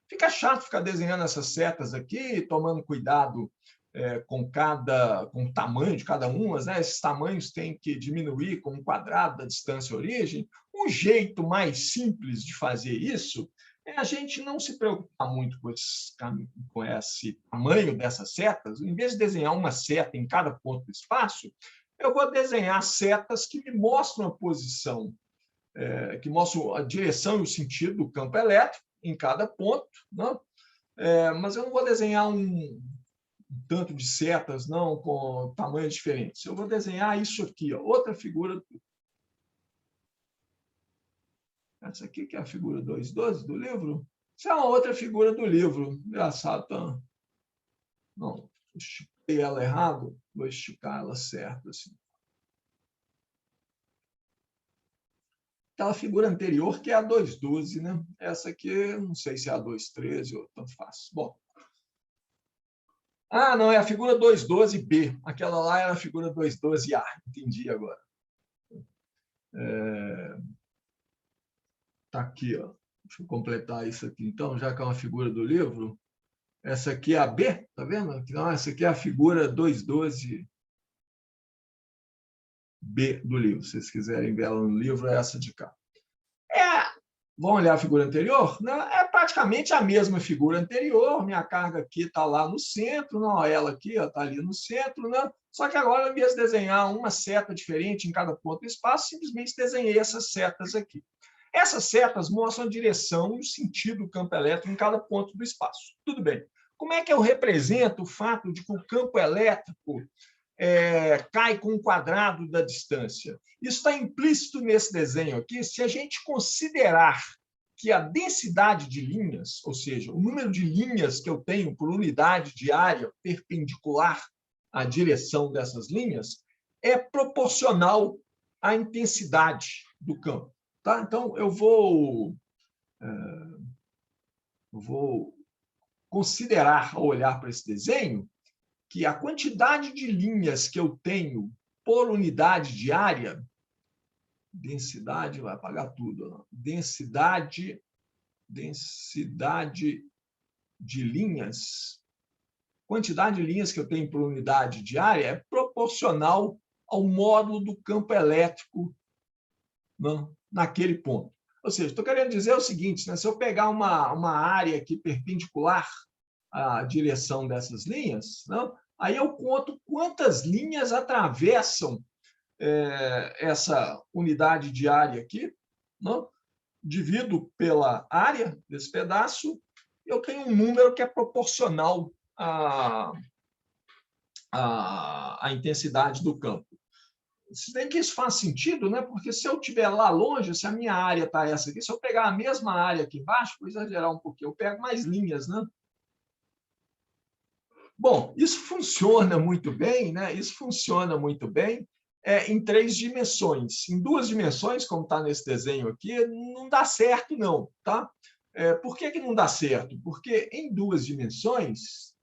Fica chato ficar desenhando essas setas aqui, tomando cuidado com o tamanho de cada uma, né? Esses tamanhos têm que diminuir com o quadrado da distância origem. Um jeito mais simples de fazer isso é a gente não se preocupar muito com esse tamanho dessas setas. Em vez de desenhar uma seta em cada ponto do espaço, eu vou desenhar setas que me mostram a posição, que mostram a direção e o sentido do campo elétrico em cada ponto, não? Mas eu não vou desenhar um tanto de setas não com tamanhos diferentes. Eu vou desenhar isso aqui, ó, outra figura. Essa aqui que é a figura 2.12 do livro. Essa é uma outra figura do livro. Engraçado, tá? Não, estiquei ela errado, vou esticar ela certo assim. Aquela figura anterior, que é a 2.12, né? Essa aqui, não sei se é a 2.13 ou tanto faz. Bom. Ah, não, é a figura 2.12b. Aquela lá era a figura 2.12a. Entendi agora. Tá aqui, ó. Deixa eu completar isso aqui. Então, já que é uma figura do livro, essa aqui é a B, tá vendo? Não, essa aqui é a figura 2.12b do livro. Se vocês quiserem ver ela no livro, é essa de cá. Vamos olhar a figura anterior? Não, é praticamente a mesma figura anterior. Minha carga aqui está lá no centro, não, ela aqui está ali no centro. Né? Só que agora, ao invés de desenhar uma seta diferente em cada ponto do espaço, simplesmente desenhei essas setas aqui. Essas setas mostram a direção e o sentido do campo elétrico em cada ponto do espaço. Tudo bem. Como é que eu represento o fato de que o campo elétrico cai com um quadrado da distância? Isso está implícito nesse desenho aqui. Se a gente considerar que a densidade de linhas, ou seja, o número de linhas que eu tenho por unidade de área perpendicular à direção dessas linhas, é proporcional à intensidade do campo. Tá? Então, eu vou considerar, ao olhar para esse desenho, que a quantidade de linhas que eu tenho por unidade de área, densidade vai apagar tudo, densidade de linhas, quantidade de linhas que eu tenho por unidade de área é proporcional ao módulo do campo elétrico, não, naquele ponto. Ou seja, estou querendo dizer o seguinte, né? Se eu pegar uma área aqui perpendicular à direção dessas linhas, não, aí eu conto quantas linhas atravessam essa unidade de área aqui, não? Divido pela área desse pedaço, eu tenho um número que é proporcional à intensidade do campo. Se bem que isso faz sentido, né? Porque se eu estiver lá longe, se a minha área está essa aqui, se eu pegar a mesma área aqui embaixo, vou exagerar um pouquinho, eu pego mais linhas, né? Bom, isso funciona muito bem, né? Isso funciona muito bem em 3 dimensões. Em 2 dimensões, como está nesse desenho aqui, não dá certo, não. Tá? Por que não dá certo? Porque em 2 dimensões,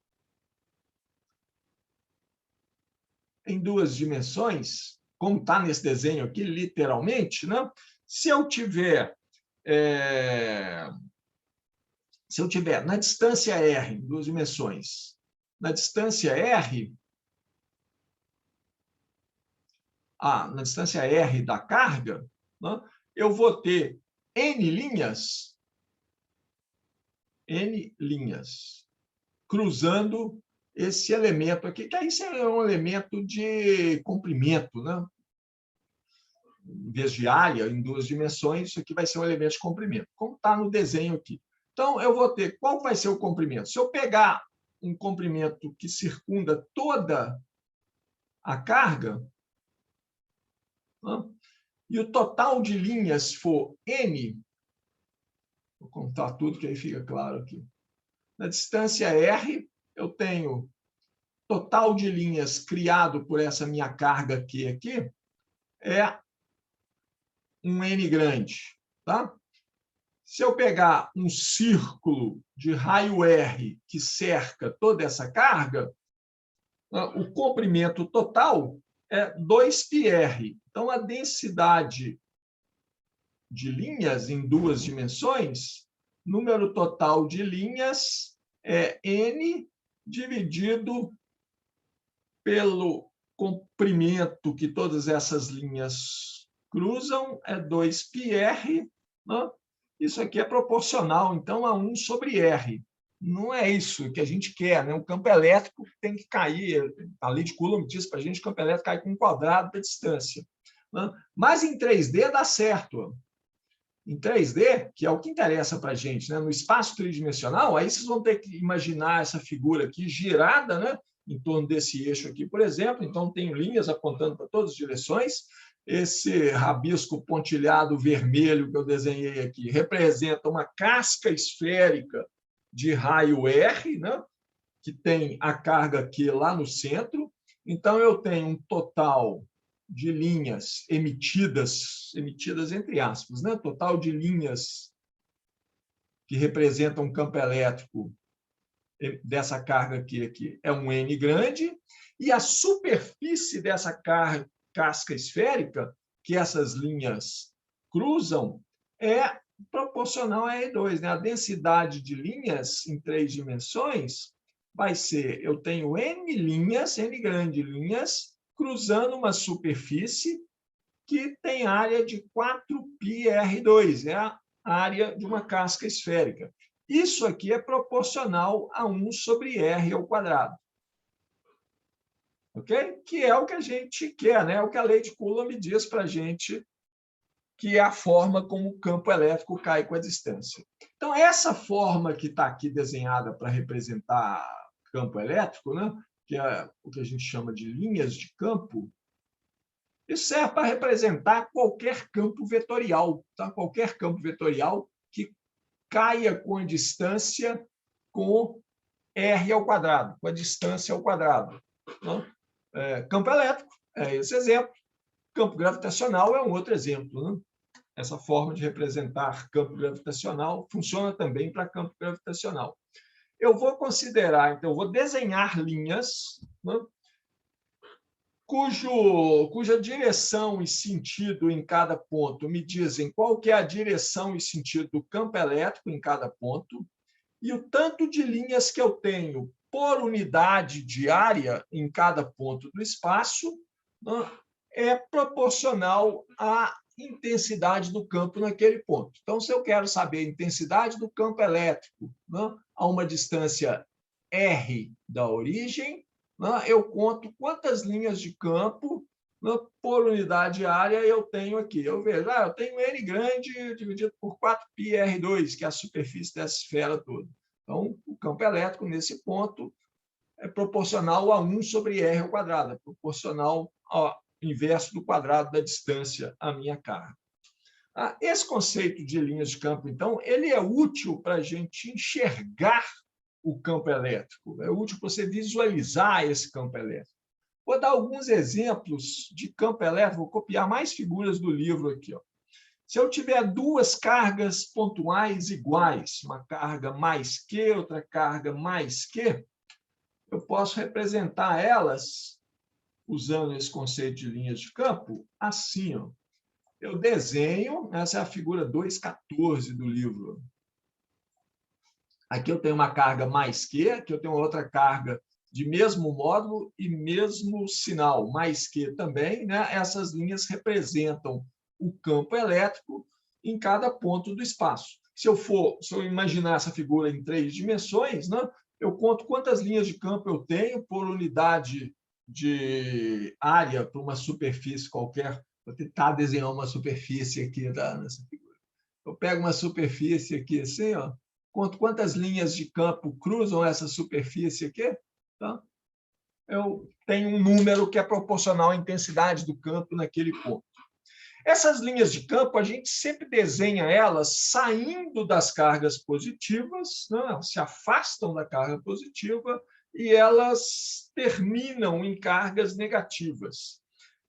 como está nesse desenho aqui, literalmente, né? Se eu tiver na distância R, em 2 dimensões, na distância R, na distância R da carga, né, eu vou ter N linhas cruzando esse elemento aqui, que aí é um elemento de comprimento, né? Em vez de área, em 2 dimensões, isso aqui vai ser um elemento de comprimento, como está no desenho aqui. Então, eu vou ter, qual vai ser o comprimento? Se eu pegar um comprimento que circunda toda a carga, né, e o total de linhas for N, vou contar tudo que aí fica claro aqui. Na distância R, eu tenho total de linhas criado por essa minha carga aqui é um N grande. Tá? Se eu pegar um círculo de raio R que cerca toda essa carga, o comprimento total é 2πr. Então, a densidade de linhas em 2 dimensões, número total de linhas é N dividido pelo comprimento que todas essas linhas cruzam, é 2πr. Né? Isso aqui é proporcional, então, a 1 sobre R. Não é isso que a gente quer, né? O campo elétrico tem que cair, a lei de Coulomb diz para a gente que o campo elétrico cai com um quadrado da distância. Né? Mas em 3D dá certo. Em 3D, que é o que interessa para a gente, né? No espaço tridimensional, aí vocês vão ter que imaginar essa figura aqui girada, né? Em torno desse eixo aqui, por exemplo. Então, tenho linhas apontando para todas as direções. Esse rabisco pontilhado vermelho que eu desenhei aqui representa uma casca esférica de raio R, né? Que tem a carga aqui lá no centro. Então, eu tenho um total de linhas emitidas entre aspas, né? Total de linhas que representam um campo elétrico dessa carga aqui é um N grande, e a superfície dessa casca esférica que essas linhas cruzam é proporcional a E2, né? A densidade de linhas em 3 dimensões vai ser, eu tenho N linhas, N grandes linhas, cruzando uma superfície que tem área de 4πr2. área de uma casca esférica. Isso aqui é proporcional a 1 sobre r ao quadrado. Ok? Que é o que a gente quer, né? É o que a lei de Coulomb diz para a gente, que é a forma como o campo elétrico cai com a distância. Então, essa forma que está aqui desenhada para representar campo elétrico, né? Que é o que a gente chama de linhas de campo, isso serve para representar qualquer campo vetorial, tá? Qualquer campo vetorial que caia com a distância com r ao quadrado, com a distância ao quadrado. Né? Campo elétrico é esse exemplo. Campo gravitacional é um outro exemplo. Né? Essa forma de representar campo gravitacional funciona também para campo gravitacional. Eu vou considerar, então, eu vou desenhar linhas, né? Cuja direção e sentido em cada ponto me dizem qual que é a direção e sentido do campo elétrico em cada ponto, e o tanto de linhas que eu tenho por unidade de área em cada ponto do espaço, né, é proporcional à intensidade do campo naquele ponto. Então, se eu quero saber a intensidade do campo elétrico, né, a uma distância r da origem, né, eu conto quantas linhas de campo, né, por unidade de área eu tenho aqui. Eu vejo, eu tenho N grande dividido por 4πr2, que é a superfície dessa esfera toda. Então, o campo elétrico, nesse ponto, é proporcional a 1 sobre r ao quadrado, é proporcional ao inverso do quadrado da distância à minha carga. Esse conceito de linhas de campo, então, ele é útil para a gente enxergar o campo elétrico, é útil para você visualizar esse campo elétrico. Vou dar alguns exemplos de campo elétrico, vou copiar mais figuras do livro aqui. Ó. Se eu tiver duas cargas pontuais iguais, uma carga mais Q, outra carga mais Q, eu posso representar elas, usando esse conceito de linhas de campo, assim. Ó. Eu desenho, essa é a figura 2.14 do livro. Aqui eu tenho uma carga mais Q, aqui eu tenho outra carga de mesmo módulo e mesmo sinal, mais Q também. Né? Essas linhas representam o campo elétrico em cada ponto do espaço. Se eu imaginar essa figura em 3 dimensões, né, eu conto quantas linhas de campo eu tenho por unidade de área para uma superfície qualquer. Vou tentar desenhar uma superfície aqui nessa figura. Eu pego uma superfície aqui assim, ó, conto quantas linhas de campo cruzam essa superfície aqui. Tá? Eu tenho um número que é proporcional à intensidade do campo naquele ponto. Essas linhas de campo, a gente sempre desenha elas saindo das cargas positivas, né? Elas se afastam da carga positiva e elas terminam em cargas negativas.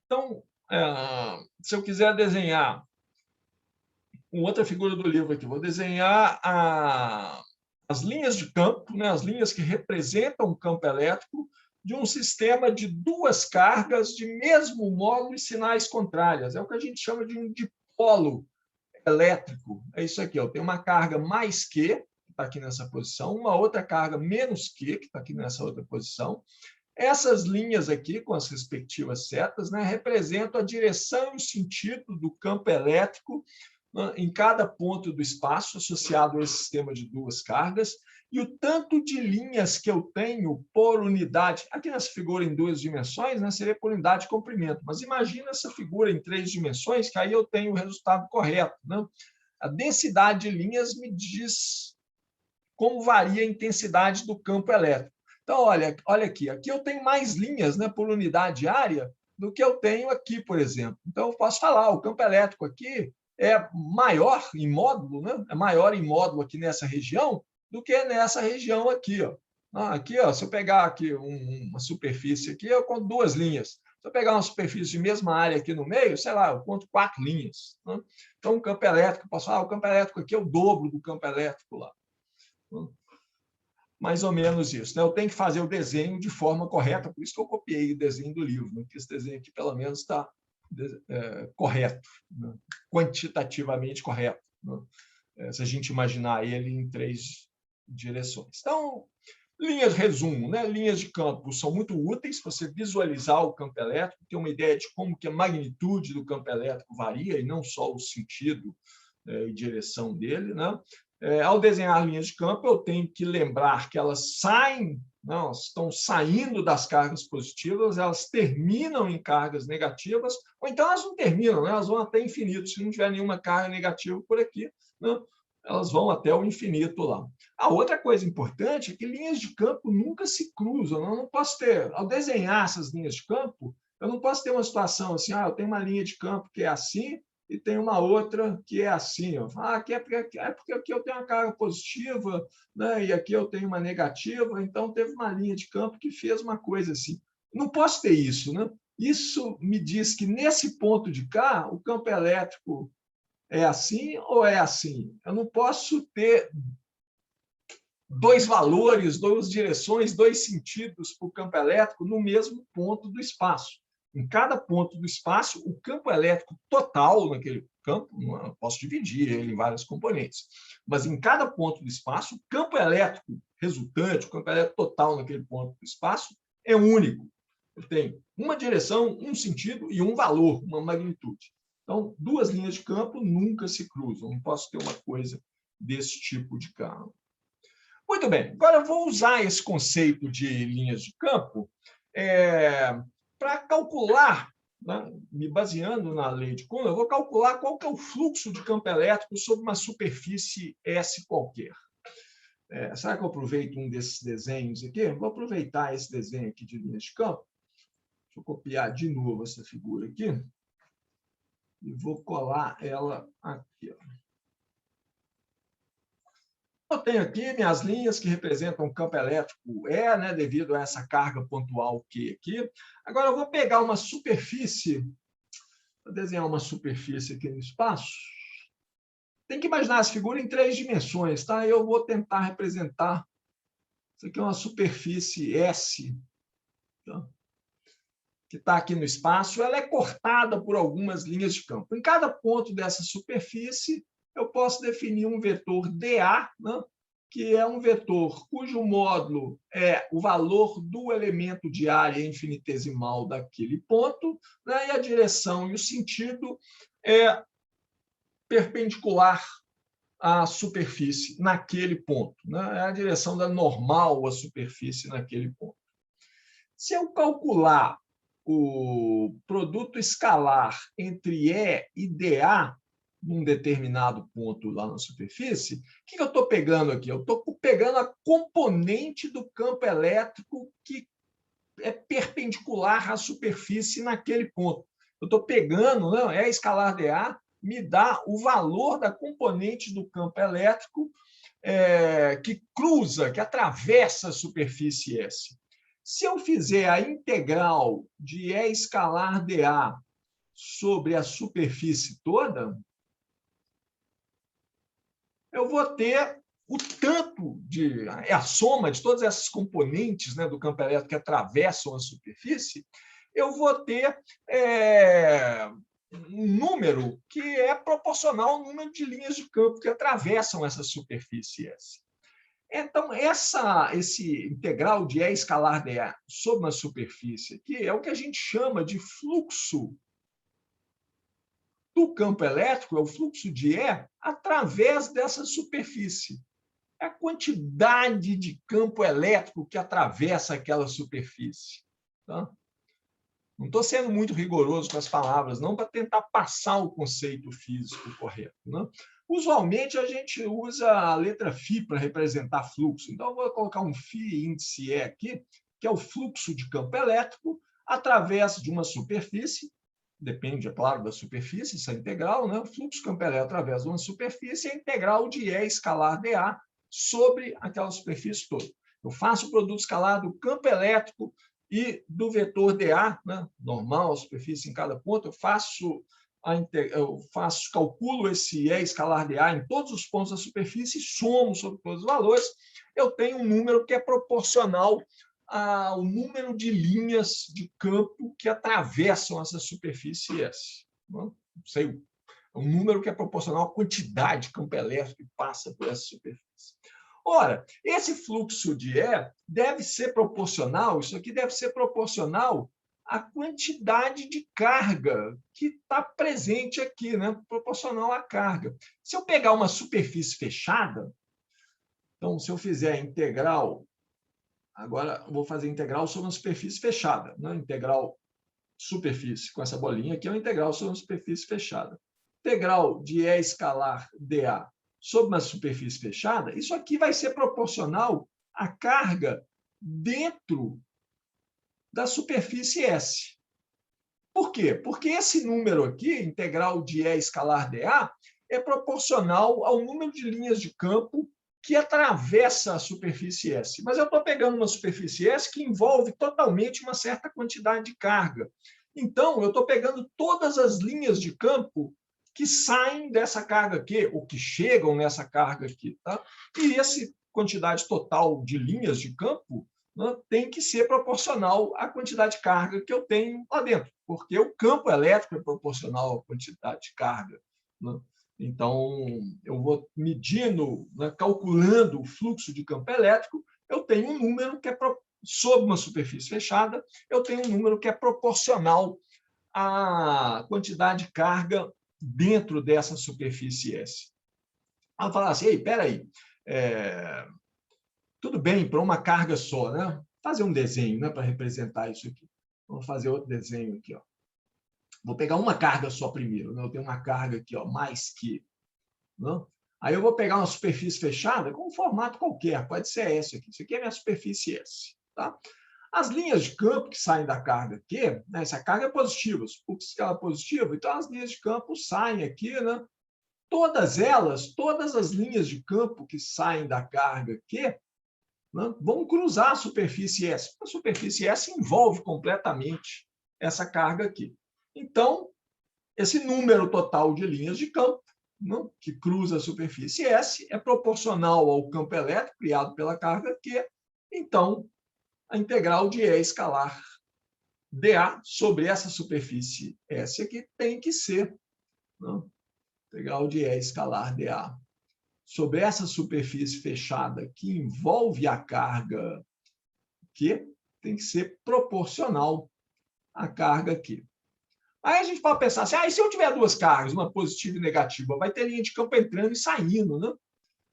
Então, se eu quiser desenhar uma outra figura do livro aqui, vou desenhar as linhas de campo, né? As linhas que representam o campo elétrico, de um sistema de duas cargas de mesmo módulo e sinais contrárias. É o que a gente chama de um dipolo elétrico. É isso aqui. Eu tenho uma carga mais Q, que está aqui nessa posição, uma outra carga menos Q, que está aqui nessa outra posição. Essas linhas aqui, com as respectivas setas, né, representam a direção e o sentido do campo elétrico, né, em cada ponto do espaço associado a esse sistema de duas cargas, e o tanto de linhas que eu tenho por unidade. Aqui nessa figura em 2 dimensões, né, seria por unidade de comprimento, mas imagina essa figura em 3 dimensões, que aí eu tenho o resultado correto. Né? A densidade de linhas me diz como varia a intensidade do campo elétrico. Então, olha aqui eu tenho mais linhas, né, por unidade de área do que eu tenho aqui, por exemplo. Então, eu posso falar, o campo elétrico aqui é maior em módulo, né? É maior em módulo aqui nessa região do que nessa região aqui. Ó. Aqui, ó, se eu pegar aqui uma superfície aqui, eu conto 2 linhas. Se eu pegar uma superfície de mesma área aqui no meio, sei lá, eu conto 4 linhas. Né? Então, o campo elétrico, eu posso falar, o campo elétrico aqui é o dobro do campo elétrico lá. Mais ou menos isso. Né? Eu tenho que fazer o desenho de forma correta, por isso que eu copiei o desenho do livro, né? Que esse desenho aqui, pelo menos, está correto, né? Quantitativamente correto, né? Se a gente imaginar ele em 3 direções. Então, linhas de resumo, né? Linhas de campo são muito úteis para você visualizar o campo elétrico, ter uma ideia de como que a magnitude do campo elétrico varia, e não só o sentido e direção dele, né? Ao desenhar linhas de campo, eu tenho que lembrar que elas saem, não, estão saindo das cargas positivas, elas terminam em cargas negativas, ou então elas não terminam, né? Elas vão até infinito. Se não tiver nenhuma carga negativa por aqui, né? Elas vão até o infinito lá. A outra coisa importante é que linhas de campo nunca se cruzam. Eu não posso ter, ao desenhar essas linhas de campo, eu não posso ter uma situação assim, eu tenho uma linha de campo que é assim, e tem uma outra que é assim. Aqui é porque aqui eu tenho uma carga positiva, né? E aqui eu tenho uma negativa, então teve uma linha de campo que fez uma coisa assim. Não posso ter isso, né? Isso me diz que, nesse ponto de cá, o campo elétrico é assim ou é assim? Eu não posso ter dois valores, duas direções, dois sentidos para o campo elétrico no mesmo ponto do espaço. Em cada ponto do espaço, o campo elétrico total naquele campo, eu posso dividir ele em vários componentes, mas em cada ponto do espaço, o campo elétrico resultante, o campo elétrico total naquele ponto do espaço, é único. Ele tem uma direção, um sentido e um valor, uma magnitude. Então, duas linhas de campo nunca se cruzam. Não posso ter uma coisa desse tipo de carro. Muito bem, agora eu vou usar esse conceito de linhas de campo para calcular, né, me baseando na lei de Coulomb, eu vou calcular qual que é o fluxo de campo elétrico sobre uma superfície S qualquer. Será que eu aproveito um desses desenhos aqui? Vou aproveitar esse desenho aqui de linhas de campo. Deixa eu copiar de novo essa figura aqui e vou colar ela aqui. Eu tenho aqui minhas linhas que representam o campo elétrico E, né, devido a essa carga pontual Q aqui. Agora, eu vou pegar uma superfície, vou desenhar uma superfície aqui no espaço. Tem que imaginar essa figura em 3 dimensões, tá? Eu vou tentar representar. Isso aqui é uma superfície S, tá? Que está aqui no espaço. Ela é cortada por algumas linhas de campo. Em cada ponto dessa superfície, eu posso definir um vetor dA, né? Que é um vetor cujo módulo é o valor do elemento de área infinitesimal daquele ponto, né? E a direção e o sentido é perpendicular à superfície naquele ponto, né? É a direção da normal à superfície naquele ponto. Se eu calcular o produto escalar entre E e dA, num determinado ponto lá na superfície, o que eu estou pegando aqui? Eu estou pegando a componente do campo elétrico que é perpendicular à superfície naquele ponto. Eu estou pegando, não, E escalar dA me dá o valor da componente do campo elétrico que cruza, que atravessa a superfície S. Se eu fizer a integral de E escalar dA sobre a superfície toda, eu vou ter o tanto de... a soma de todas essas componentes, né, do campo elétrico que atravessam a superfície, eu vou ter um número que é proporcional ao número de linhas de campo que atravessam essa superfície S. Então, esse integral de E escalar dA sobre uma superfície aqui é o que a gente chama de fluxo do campo elétrico, é o fluxo de E através dessa superfície. É a quantidade de campo elétrico que atravessa aquela superfície. Tá? Não estou sendo muito rigoroso com as palavras, não, para tentar passar o conceito físico correto. Né? Usualmente, a gente usa a letra φ para representar fluxo. Então, eu vou colocar um φ índice E aqui, que é o fluxo de campo elétrico através de uma superfície. Depende, é claro, da superfície, isso é integral. Né? O fluxo de campo elétrico através de uma superfície é integral de E escalar dA sobre aquela superfície toda. Eu faço o produto escalar do campo elétrico e do vetor dA, né? Normal, a superfície em cada ponto, calculo esse E escalar dA em todos os pontos da superfície, somo sobre todos os valores, eu tenho um número que é proporcional ao número de linhas de campo que atravessam essa superfície S. Não sei, é um número que é proporcional à quantidade de campo elétrico que passa por essa superfície. Ora, esse fluxo de E deve ser proporcional, isso aqui deve ser proporcional a quantidade de carga que está presente aqui, né? Proporcional à carga. Se eu pegar uma superfície fechada, então, se eu fizer integral, agora eu vou fazer integral sobre uma superfície fechada, né? Integral superfície, com essa bolinha aqui, é uma integral sobre uma superfície fechada. Integral de E escalar dA sobre uma superfície fechada, isso aqui vai ser proporcional à carga dentro da superfície S. Por quê? Porque esse número aqui, integral de E escalar dA, é proporcional ao número de linhas de campo que atravessa a superfície S. Mas eu estou pegando uma superfície S que envolve totalmente uma certa quantidade de carga. Então, eu estou pegando todas as linhas de campo que saem dessa carga aqui, ou que chegam nessa carga aqui. Tá? E essa quantidade total de linhas de campo, né, tem que ser proporcional à quantidade de carga que eu tenho lá dentro, porque o campo elétrico é proporcional à quantidade de carga. Né? Então, eu vou medindo, né, calculando o fluxo de campo elétrico, eu tenho um número que é sobre uma superfície fechada, eu tenho um número que é proporcional à quantidade de carga dentro dessa superfície S. Ela fala assim, ei, peraí, tudo bem para uma carga só, né? Fazer um desenho, né, para representar isso aqui. Vamos fazer outro desenho aqui, ó. Vou pegar uma carga só primeiro, né? Eu tenho uma carga aqui, ó, mais que, né? Aí eu vou pegar uma superfície fechada com um formato qualquer, pode ser essa aqui. Isso aqui é minha superfície S, tá? As linhas de campo que saem da carga aqui, né? Essa carga é positiva, por escala positiva, então as linhas de campo saem aqui, né? Todas elas, todas as linhas de campo que saem da carga aqui, né, vão cruzar a superfície S. A superfície S envolve completamente essa carga aqui. Então, esse número total de linhas de campo, né, que cruza a superfície S é proporcional ao campo elétrico criado pela carga Q. Então, a integral de E escalar dA sobre essa superfície S aqui tem que ser, né, integral de E escalar dA sobre essa superfície fechada que envolve a carga Q, tem que ser proporcional à carga Q. Aí a gente pode pensar assim, e se eu tiver duas cargas, uma positiva e negativa, vai ter linha de campo entrando e saindo, né?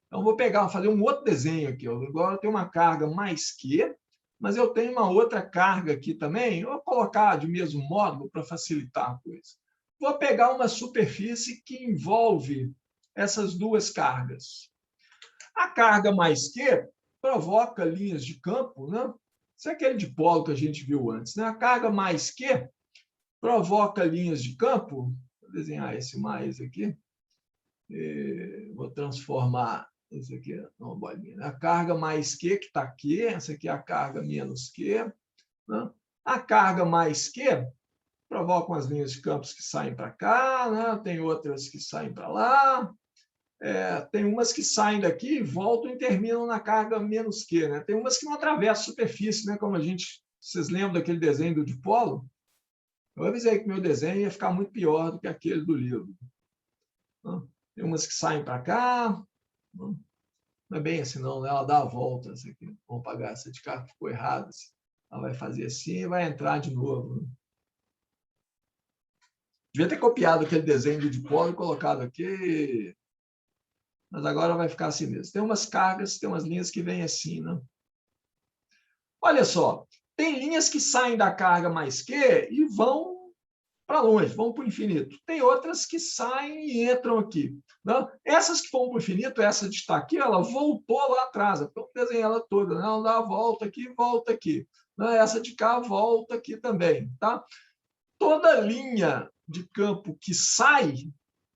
Então, vou pegar, fazer um outro desenho aqui. Agora eu tenho uma carga mais Q, mas eu tenho uma outra carga aqui também. Eu vou colocar de mesmo modo para facilitar a coisa. Vou pegar uma superfície que envolve essas duas cargas. A carga mais Q provoca linhas de campo, né? Isso é aquele dipolo que a gente viu antes, né? A carga mais Q provoca linhas de campo. Vou desenhar esse mais aqui. Vou transformar isso aqui numa bolinha. A carga mais Q, que está aqui, essa aqui é a carga menos Q. Né? A carga mais Q provoca as linhas de campos que saem para cá, né? Tem outras que saem para lá. Tem umas que saem daqui, voltam e terminam na carga menos Q. Né? Tem umas que não atravessam a superfície, né? Como vocês lembram daquele desenho do dipolo? Eu avisei que meu desenho ia ficar muito pior do que aquele do livro. Tem umas que saem para cá. Não é bem assim, não, né? Ela dá a volta. Essa aqui. Vamos pagar essa de cá que ficou errada. Ela vai fazer assim e vai entrar de novo. Né? Devia ter copiado aquele desenho do dipolo e colocado aqui. Mas agora vai ficar assim mesmo. Tem umas cargas, tem umas linhas que vêm assim, né? Olha só, tem linhas que saem da carga mais Q e vão para longe, vão para o infinito. Tem outras que saem e entram aqui. Né? Essas que vão para o infinito, essa de estar aqui, ela voltou lá atrás. Vamos desenhar ela toda. Né? Ela dá a volta aqui, volta aqui. Né? Essa de cá volta aqui também. Tá? Toda linha de campo que sai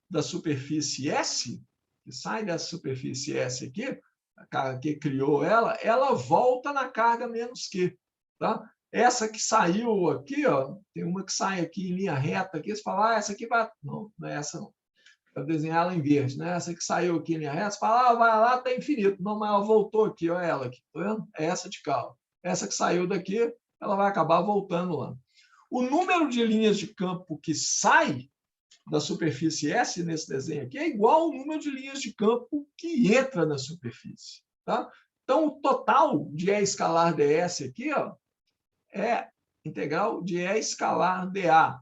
da superfície S, que sai dessa superfície S aqui, a carga que criou ela volta na carga menos Q. Tá? Essa que saiu aqui, ó, tem uma que sai aqui em linha reta, aqui, você fala, essa aqui vai... Não, não é essa não. Para desenhar ela em verde, né? Essa que saiu aqui em linha reta, você fala, vai lá, está infinito. Não, mas ela voltou aqui, olha ela aqui, tá vendo? É essa de cá. Ó. Essa que saiu daqui, ela vai acabar voltando lá. O número de linhas de campo que sai da superfície S nesse desenho aqui é igual ao número de linhas de campo que entra na superfície. Tá? Então, o total de E escalar ds aqui, ó, é integral de E escalar dA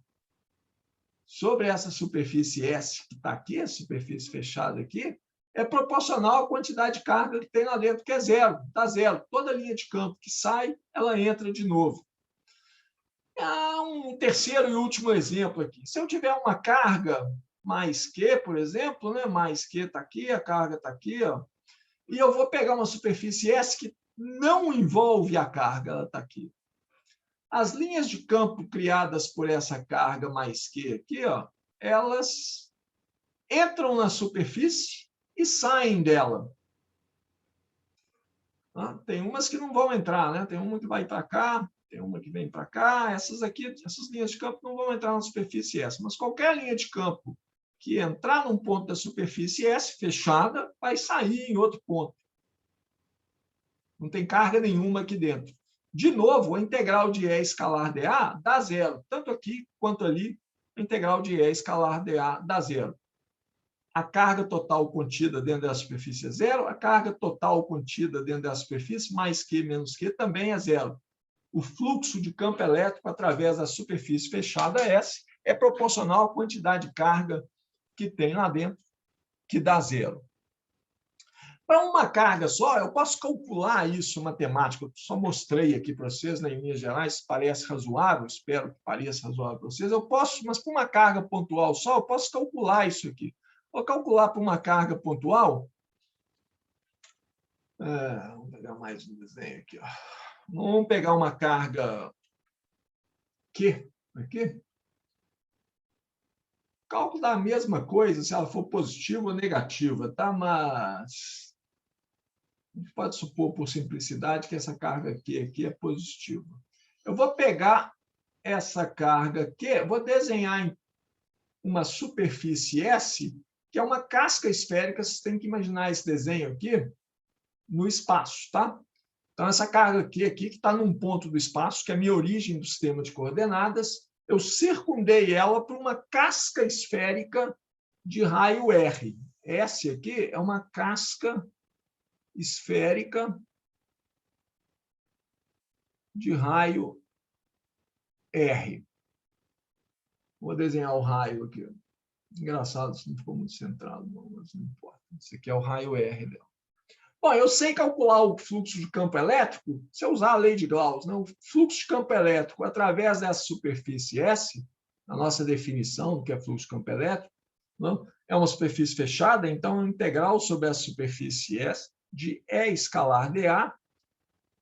sobre essa superfície S que está aqui, a superfície fechada aqui, é proporcional à quantidade de carga que tem lá dentro, que é zero, está zero. Toda linha de campo que sai, ela entra de novo. Há um terceiro e último exemplo aqui. Se eu tiver uma carga mais Q, por exemplo, né? Mais Q está aqui, a carga está aqui, ó, e eu vou pegar uma superfície S que não envolve a carga, ela está aqui. As linhas de campo criadas por essa carga mais Q aqui, ó, elas entram na superfície e saem dela. Tem umas que não vão entrar, né? Tem uma que vai para cá, tem uma que vem para cá. Essas aqui, essas linhas de campo não vão entrar na superfície S, mas qualquer linha de campo que entrar num ponto da superfície S fechada vai sair em outro ponto. Não tem carga nenhuma aqui dentro. De novo, a integral de E escalar dA dá zero. Tanto aqui quanto ali, a integral de E escalar dA dá zero. A carga total contida dentro da superfície é zero, a carga total contida dentro da superfície, mais Q menos Q, também é zero. O fluxo de campo elétrico através da superfície fechada S é proporcional à quantidade de carga que tem lá dentro, que dá zero. Para uma carga só, eu posso calcular isso matemática. Eu só mostrei aqui para vocês, né, em linhas gerais, parece razoável, espero que pareça razoável para vocês. Eu posso, mas para uma carga pontual só, eu posso calcular isso aqui. Vou calcular para uma carga pontual. Vamos pegar mais um desenho aqui. Ó. Vamos pegar uma carga Q aqui. Cálculo da mesma coisa, se ela for positiva ou negativa, tá? Mas a gente pode supor, por simplicidade, que essa carga aqui é positiva. Eu vou pegar essa carga aqui, vou desenhar uma superfície S, que é uma casca esférica. Vocês têm que imaginar esse desenho aqui no espaço, tá? Então, essa carga aqui que está num ponto do espaço, que é a minha origem do sistema de coordenadas, eu circundei ela por uma casca esférica de raio R. S aqui é uma casca esférica de raio R. Vou desenhar o raio aqui. Engraçado, isso não ficou muito centrado, mas não importa. Esse aqui é o raio R dela. Bom, eu sei calcular o fluxo de campo elétrico se eu usar a lei de Gauss. Né? O fluxo de campo elétrico através dessa superfície S, a nossa definição do que é fluxo de campo elétrico, não? É uma superfície fechada, então a integral sobre essa superfície S de E escalar dA,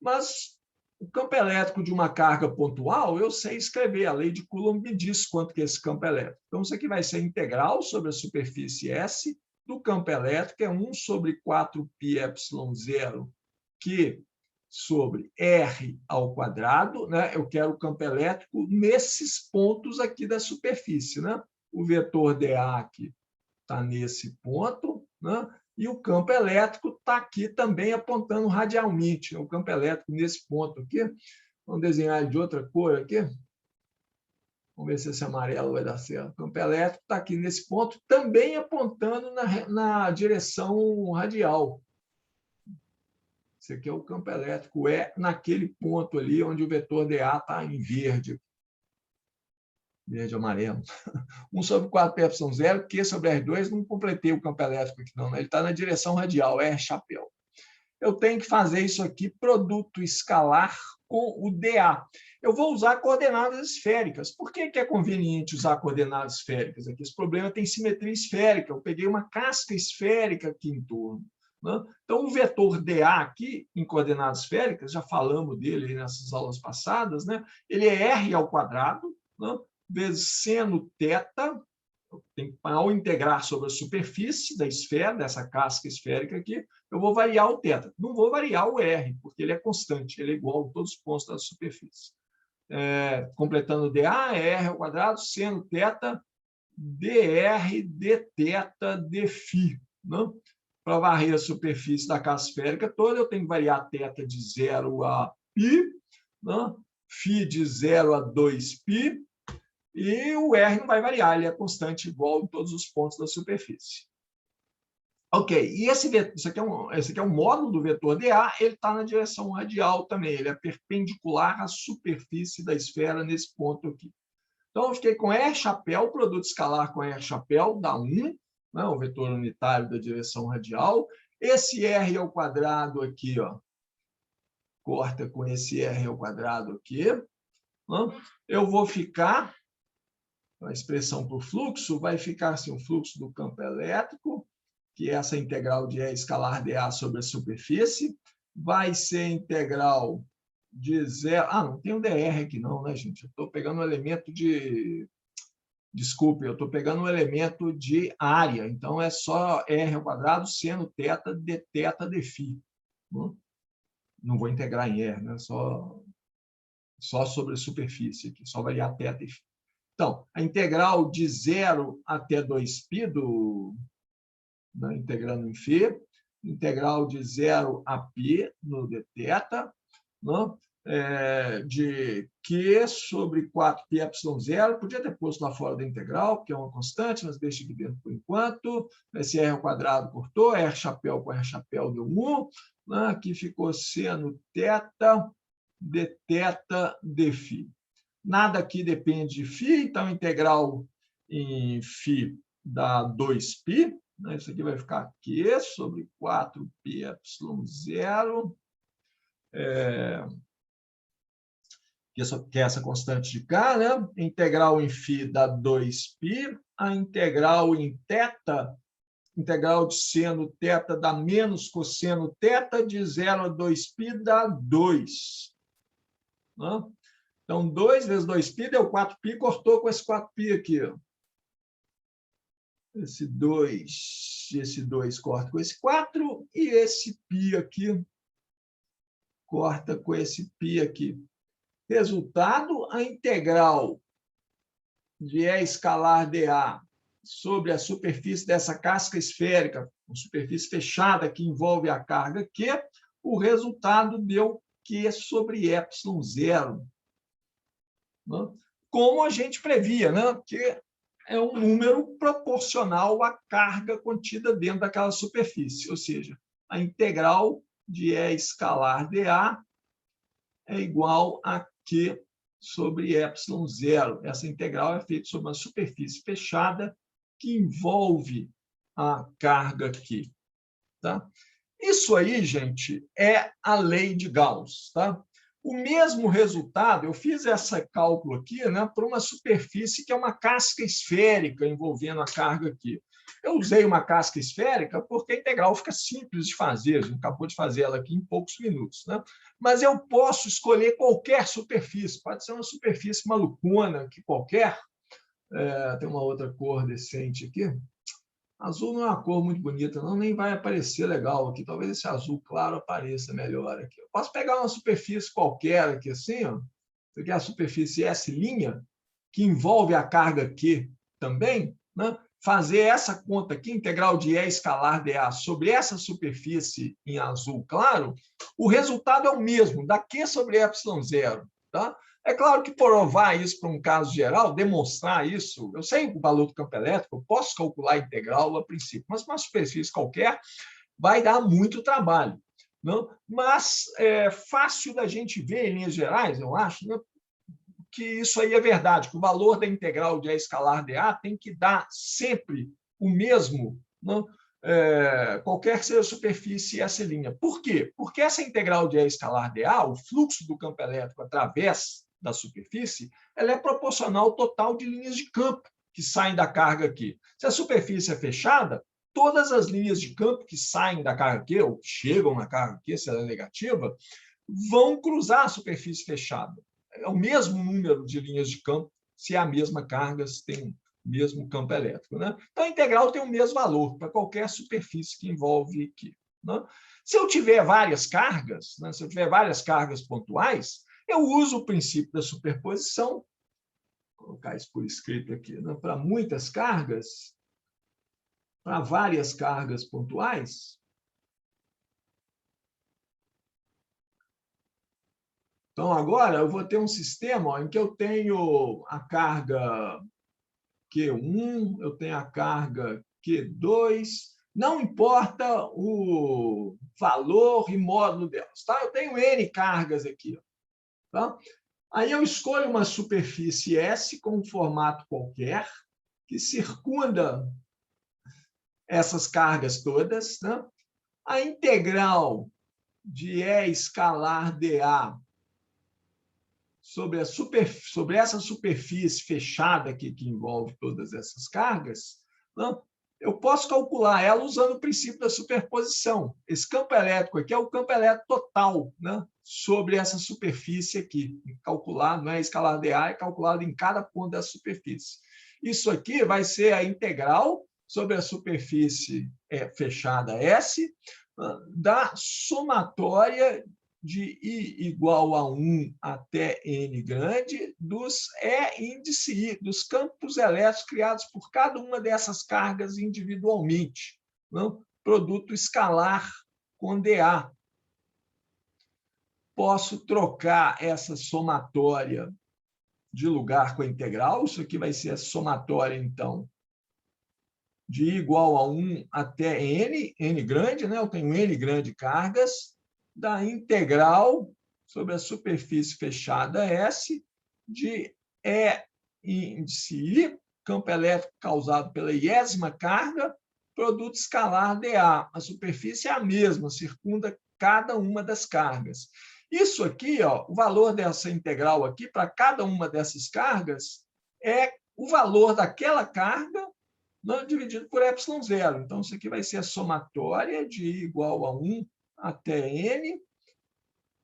mas o campo elétrico de uma carga pontual, eu sei escrever. A lei de Coulomb me diz quanto que é esse campo elétrico. Então, isso aqui vai ser integral sobre a superfície S do campo elétrico, é 1 sobre 4πε0, que sobre R ao quadrado, né? Eu quero o campo elétrico nesses pontos aqui da superfície, né? O vetor dA aqui está nesse ponto, né? E o campo elétrico está aqui também apontando radialmente. O campo elétrico nesse ponto aqui. Vamos desenhar de outra cor aqui. Vamos ver se esse amarelo vai dar certo. O campo elétrico está aqui nesse ponto, também apontando na direção radial. Esse aqui é o campo elétrico, é naquele ponto ali onde o vetor dA está em verde. Verde amarelo. 1 sobre 4πε0, Q sobre R2, não completei o campo elétrico aqui não, né? Ele está na direção radial, R chapéu. Eu tenho que fazer isso aqui, produto escalar com o dA. Eu vou usar coordenadas esféricas. Por que é conveniente usar coordenadas esféricas? Aqui esse problema tem simetria esférica. Eu peguei uma casca esférica aqui em torno. Né? Então, o vetor dA aqui, em coordenadas esféricas, já falamos dele nessas aulas passadas, né? Ele é R ao quadrado, né? Vezes seno θ, ao integrar sobre a superfície da esfera, dessa casca esférica aqui, eu vou variar o θ. Não vou variar o R, porque ele é constante, ele é igual a todos os pontos da superfície. Completando dA, é R ao quadrado, seno θ, dr, dθ, dφ. Né? Para varrer a superfície da casca esférica toda, eu tenho que variar θ de 0 a π, né? Φ de 0 a 2π, e o R não vai variar, ele é constante igual em todos os pontos da superfície. Ok, e esse aqui é um módulo do vetor dA, ele está na direção radial também, ele é perpendicular à superfície da esfera nesse ponto aqui. Então, eu fiquei com R chapéu, produto escalar com R chapéu, dá 1, né, o vetor unitário da direção radial. Esse R ao quadrado aqui, ó, corta com esse R ao quadrado aqui. Né? Eu vou ficar, a expressão para o fluxo, vai ficar assim, o fluxo do campo elétrico, que é essa integral de E escalar dA sobre a superfície, vai ser integral de zero... Ah, não tem um dr aqui não, né, gente? Eu estou pegando um elemento de... Desculpe, eu estou pegando um elemento de área, então é só R ao quadrado seno θ d θ dφ. Não vou integrar em R, né? Só sobre a superfície aqui, só variar θ e φ. Então, a integral de 0 até 2π, né, integrando em φ, integral de 0 a π no dθ, né, de Q sobre 4πε0, podia ter posto lá fora da integral, porque é uma constante, mas deixa aqui dentro por enquanto. Esse R ao quadrado cortou, R chapéu com R chapéu deu 1, né, aqui ficou seno θ dθ dφ. Nada aqui depende de φ, então integral em φ dá 2π. Né? Isso aqui vai ficar Q sobre 4πε0, que é essa constante de K. Né? Integral em φ dá 2π. A integral em θ, integral de seno θ dá menos cosseno θ, de 0 a 2π dá 2. Né? Então, 2 vezes 2π deu 4π, cortou com esse 4π aqui. Ó. Esse 2 corta com esse 4, e esse π aqui corta com esse π aqui. Resultado, a integral de E escalar dA sobre a superfície dessa casca esférica, uma superfície fechada que envolve a carga Q, o resultado deu Q sobre ε0. Como a gente previa, né? Que é um número proporcional à carga contida dentro daquela superfície, ou seja, a integral de E escalar dA é igual a Q sobre ε0. Essa integral é feita sobre uma superfície fechada que envolve a carga Q. Tá? Isso aí, gente, é a lei de Gauss. Tá? O mesmo resultado, eu fiz esse cálculo aqui, né, para uma superfície que é uma casca esférica envolvendo a carga aqui. Eu usei uma casca esférica porque a integral fica simples de fazer, a gente acabou de fazer ela aqui em poucos minutos. Né? Mas eu posso escolher qualquer superfície, pode ser uma superfície malucona, que qualquer. Tem uma outra cor decente aqui. Azul não é uma cor muito bonita, não, nem vai aparecer legal aqui. Talvez esse azul claro apareça melhor aqui. Eu posso pegar uma superfície qualquer aqui, assim, ó. Isso aqui é a superfície S', que envolve a carga Q também, né? Fazer essa conta aqui, integral de E escalar dA sobre essa superfície em azul claro, o resultado é o mesmo, da Q sobre ε0. Tá? É claro que provar isso para um caso geral, demonstrar isso, eu sei o valor do campo elétrico, eu posso calcular a integral a princípio, mas para uma superfície qualquer vai dar muito trabalho. Não? Mas é fácil da gente ver, em linhas gerais, eu acho, né, que isso aí é verdade, que o valor da integral de E escalar dA tem que dar sempre o mesmo, não? Qualquer que seja a superfície S'. Por quê? Porque essa integral de E escalar dA, o fluxo do campo elétrico através da superfície, ela é proporcional ao total de linhas de campo que saem da carga aqui. Se a superfície é fechada, todas as linhas de campo que saem da carga aqui, ou que chegam na carga aqui, se ela é negativa, vão cruzar a superfície fechada. É o mesmo número de linhas de campo, se é a mesma carga, se tem o mesmo campo elétrico. Né? Então, a integral tem o mesmo valor para qualquer superfície que envolve aqui. Né? Se eu tiver várias cargas, né, se eu tiver várias cargas pontuais, eu uso o princípio da superposição, vou colocar isso por escrito aqui, né, para muitas cargas, para várias cargas pontuais. Então, agora eu vou ter um sistema, ó, em que eu tenho a carga Q1, eu tenho a carga Q2, não importa o valor e módulo delas. Tá? Eu tenho N cargas aqui. Tá? Aí eu escolho uma superfície S com um formato qualquer, que circunda essas cargas todas. Né? A integral de E escalar dA sobre essa superfície fechada aqui, que envolve todas essas cargas, né? Eu posso calcular ela usando o princípio da superposição. Esse campo elétrico aqui é o campo elétrico total, né? Sobre essa superfície aqui. Calculado, não é escalar dA, é calculado em cada ponto da superfície. Isso aqui vai ser a integral sobre a superfície fechada S, da somatória de I igual a 1 até N grande dos índice I, dos campos elétricos criados por cada uma dessas cargas individualmente. Não? Produto escalar com dA. Posso trocar essa somatória de lugar com a integral. Isso aqui vai ser a somatória, então, de I igual a 1 até N grande, né? Eu tenho N grande cargas, da integral sobre a superfície fechada S de E índice I, campo elétrico causado pela iésima carga, produto escalar dA. A superfície é a mesma, circunda cada uma das cargas. Isso aqui, ó, o valor dessa integral aqui, para cada uma dessas cargas, é o valor daquela carga dividido por ε0. Então, isso aqui vai ser a somatória de I igual a 1 até N,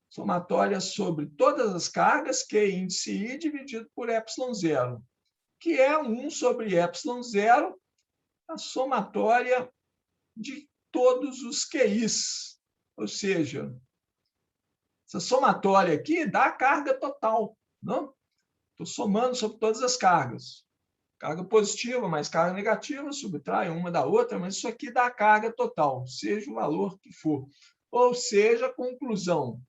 somatória sobre todas as cargas, Q índice I, dividido por ε0, que é 1 sobre ε0, a somatória de todos os QIs. Ou seja, essa somatória aqui dá a carga total. Não? Estou somando sobre todas as cargas. Carga positiva mais carga negativa, subtrai uma da outra, mas isso aqui dá a carga total, seja o valor que for. Ou seja, conclusão.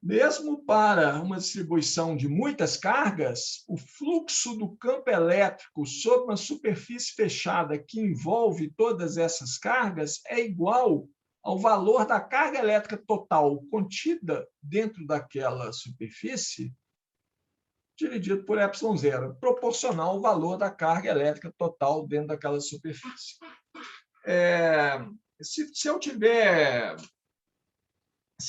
Mesmo para uma distribuição de muitas cargas, o fluxo do campo elétrico sobre uma superfície fechada que envolve todas essas cargas é igual ao valor da carga elétrica total contida dentro daquela superfície, dividido por ε0, proporcional ao valor da carga elétrica total dentro daquela superfície. Se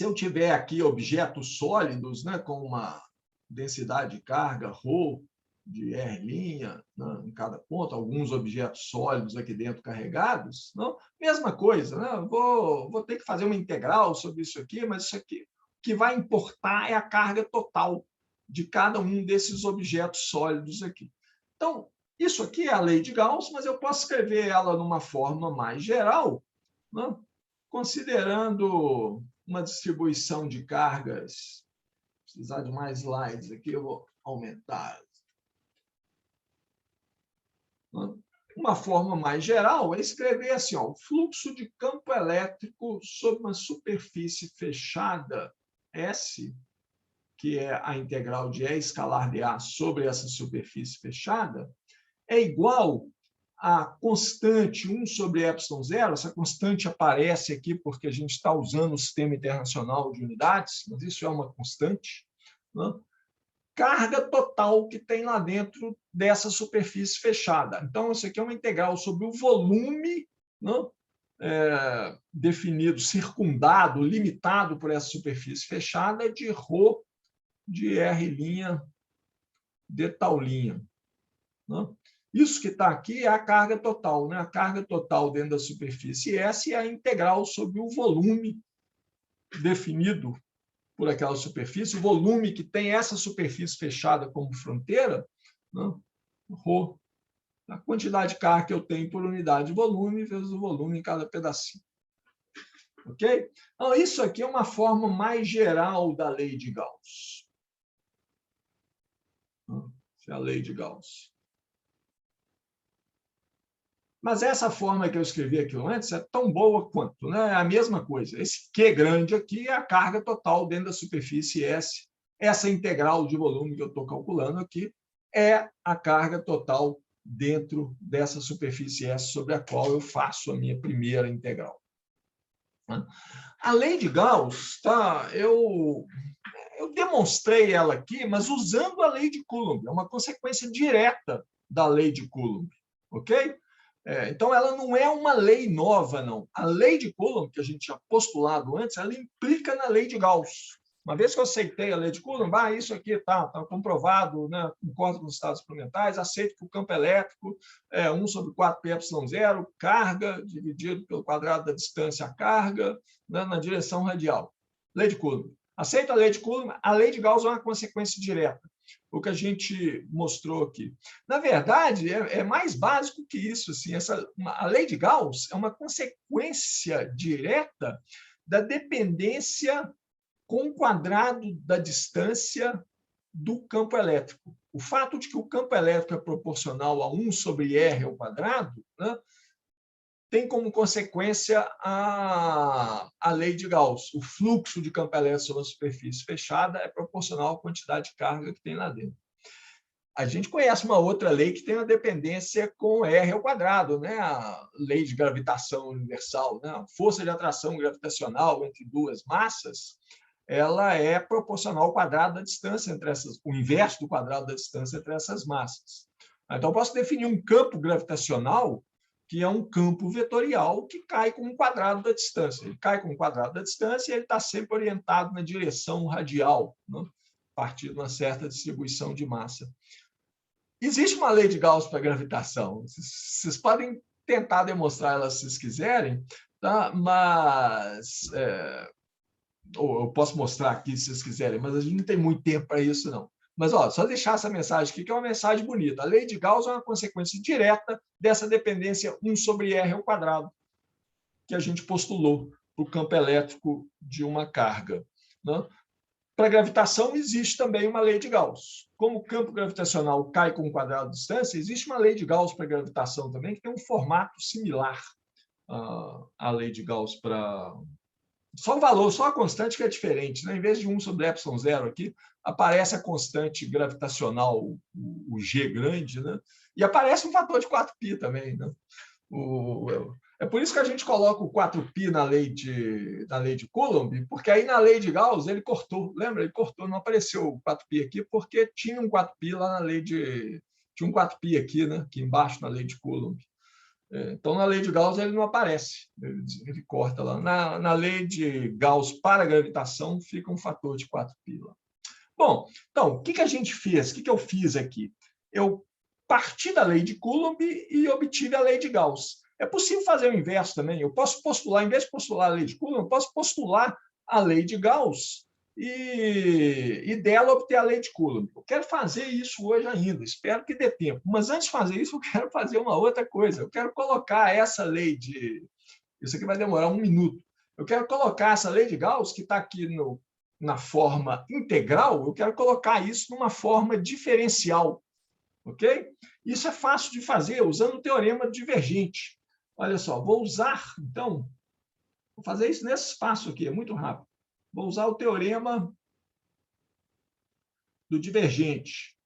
eu tiver aqui objetos sólidos, né, com uma densidade de carga ρ de R', né, em cada ponto, alguns objetos sólidos aqui dentro carregados, não? Mesma coisa, né? Vou ter que fazer uma integral sobre isso aqui, mas isso aqui, o que vai importar é a carga total de cada um desses objetos sólidos aqui. Então, isso aqui é a lei de Gauss, mas eu posso escrever ela numa forma mais geral, né? Considerando uma distribuição de cargas. Vou precisar de mais slides aqui, eu vou aumentar. Uma forma mais geral é escrever assim, ó, o fluxo de campo elétrico sobre uma superfície fechada S, que é a integral de E escalar dA sobre essa superfície fechada, é igual a constante 1 sobre ε0. Essa constante aparece aqui porque a gente está usando o Sistema Internacional de Unidades, mas isso é uma constante, né? Carga total que tem lá dentro dessa superfície fechada. Então, isso aqui é uma integral sobre o volume, né? Definido, circundado, limitado por essa superfície fechada de ρ de R' de tal linha. Né? Isso que está aqui é a carga total, né? A carga total dentro da superfície S é a integral sobre o volume definido por aquela superfície, o volume que tem essa superfície fechada como fronteira, né? ρ, a quantidade de carga que eu tenho por unidade de volume vezes o volume em cada pedacinho. Ok? Então, isso aqui é uma forma mais geral da lei de Gauss. Essa é a lei de Gauss. Mas essa forma que eu escrevi aqui antes é tão boa quanto, né? É a mesma coisa. Esse Q grande aqui é a carga total dentro da superfície S. Essa integral de volume que eu estou calculando aqui é a carga total dentro dessa superfície S sobre a qual eu faço a minha primeira integral. A lei de Gauss, tá? Eu demonstrei ela aqui, mas usando a lei de Coulomb. É uma consequência direta da lei de Coulomb. Ok? Então, ela não é uma lei nova, não. A lei de Coulomb, que a gente tinha postulado antes, ela implica na lei de Gauss. Uma vez que eu aceitei a lei de Coulomb, isso aqui está comprovado, né, concordo com os estados experimentais, aceito que o campo elétrico é 1 sobre 4πε0, carga dividido pelo quadrado da distância à carga, né, na direção radial. Lei de Coulomb. Aceito a lei de Coulomb, a lei de Gauss é uma consequência direta, o que a gente mostrou aqui. Na verdade, é mais básico que isso. Assim, a lei de Gauss é uma consequência direta da dependência com o quadrado da distância do campo elétrico. O fato de que o campo elétrico é proporcional a 1 sobre R ao quadrado, né, tem como consequência a lei de Gauss. O fluxo de campo elétrico sobre a superfície fechada é proporcional à quantidade de carga que tem lá dentro. A gente conhece uma outra lei que tem uma dependência com R ao quadrado, né? A lei de gravitação universal, né? A força de atração gravitacional entre duas massas, ela é proporcional ao quadrado da distância entre essas, o inverso do quadrado da distância entre essas massas. Então, eu posso definir um campo gravitacional que é um campo vetorial que cai com um quadrado da distância. Ele cai com um quadrado da distância e ele está sempre orientado na direção radial, né? A partir de uma certa distribuição de massa. Existe uma lei de Gauss para a gravitação. Vocês podem tentar demonstrar ela se vocês quiserem, tá? Mas ou eu posso mostrar aqui se vocês quiserem, mas a gente não tem muito tempo para isso, não. Mas só deixar essa mensagem aqui, que é uma mensagem bonita. A lei de Gauss é uma consequência direta dessa dependência 1 sobre R ao quadrado, que a gente postulou para o campo elétrico de uma carga, né? Para a gravitação, existe também uma lei de Gauss. Como o campo gravitacional cai com um quadrado de distância, existe uma lei de Gauss para a gravitação também, que tem um formato similar à lei de Gauss para... Só o valor, só a constante que é diferente, né? Em vez de 1 sobre ε0 aqui, aparece a constante gravitacional, o G grande, né? E aparece um fator de 4π também, né? É por isso que a gente coloca o 4π na lei de Coulomb, porque aí na lei de Gauss ele cortou, lembra? Ele cortou, não apareceu o 4π aqui, porque tinha um 4π lá na lei de... Tinha um 4π aqui, né? Aqui embaixo na lei de Coulomb. Então, na lei de Gauss ele não aparece, ele corta lá. Na lei de Gauss para a gravitação fica um fator de 4π lá. Bom, então, o que a gente fez? O que eu fiz aqui? Eu parti da lei de Coulomb e obtive a lei de Gauss. É possível fazer o inverso também. Eu posso postular, em vez de postular a lei de Coulomb, eu posso postular a lei de Gauss e dela obter a lei de Coulomb. Eu quero fazer isso hoje ainda, espero que dê tempo. Mas antes de fazer isso, eu quero fazer uma outra coisa. Eu quero colocar essa lei de... Isso aqui vai demorar 1 minuto. Eu quero colocar essa lei de Gauss, que está aqui na forma integral, eu quero colocar isso numa forma diferencial. Ok? Isso é fácil de fazer usando o teorema divergente. Olha só, vou usar, então, vou fazer isso nesse espaço aqui, é muito rápido. Vou usar o teorema do divergente.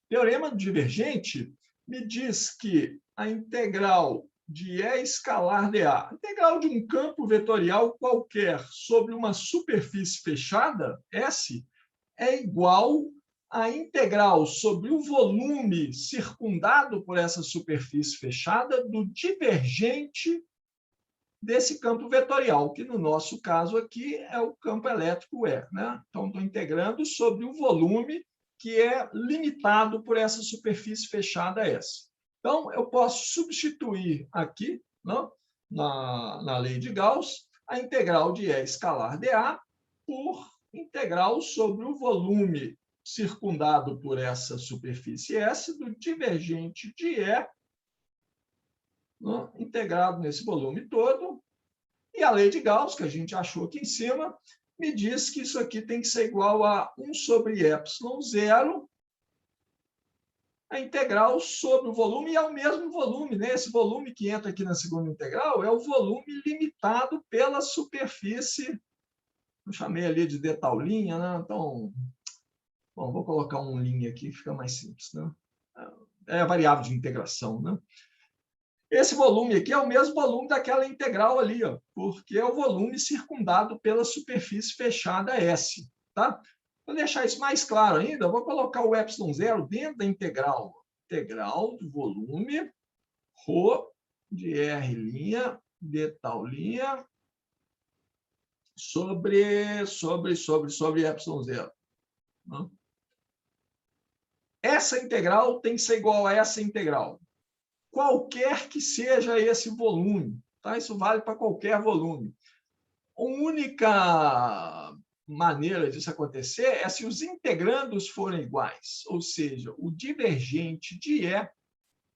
O teorema do divergente me diz que a integral de E escalar dA, a integral de um campo vetorial qualquer sobre uma superfície fechada, S, é igual à integral sobre o volume circundado por essa superfície fechada do divergente desse campo vetorial, que no nosso caso aqui é o campo elétrico E, né? Então, estou integrando sobre o volume que é limitado por essa superfície fechada S. Então, eu posso substituir aqui, né, na lei de Gauss, a integral de E escalar dA por integral sobre o volume circundado por essa superfície S do divergente de E, integrado nesse volume todo, e a lei de Gauss, que a gente achou aqui em cima, me diz que isso aqui tem que ser igual a 1 sobre ε0, a integral sobre o volume, e é o mesmo volume, né? Esse volume que entra aqui na segunda integral é o volume limitado pela superfície, eu chamei ali de detaulinha, né? Então, bom, vou colocar um linha aqui, fica mais simples, né? é a variável de integração, né? Esse volume aqui é o mesmo volume daquela integral ali, ó, porque é o volume circundado pela superfície fechada S. Tá? Para deixar isso mais claro ainda, eu vou colocar o ε0 dentro da integral. Integral do volume ρ de R' de tal linha sobre ε0. Né? Essa integral tem que ser igual a essa integral. Qualquer que seja esse volume. Tá? Isso vale para qualquer volume. A única maneira disso acontecer é se os integrandos forem iguais, ou seja, o divergente de E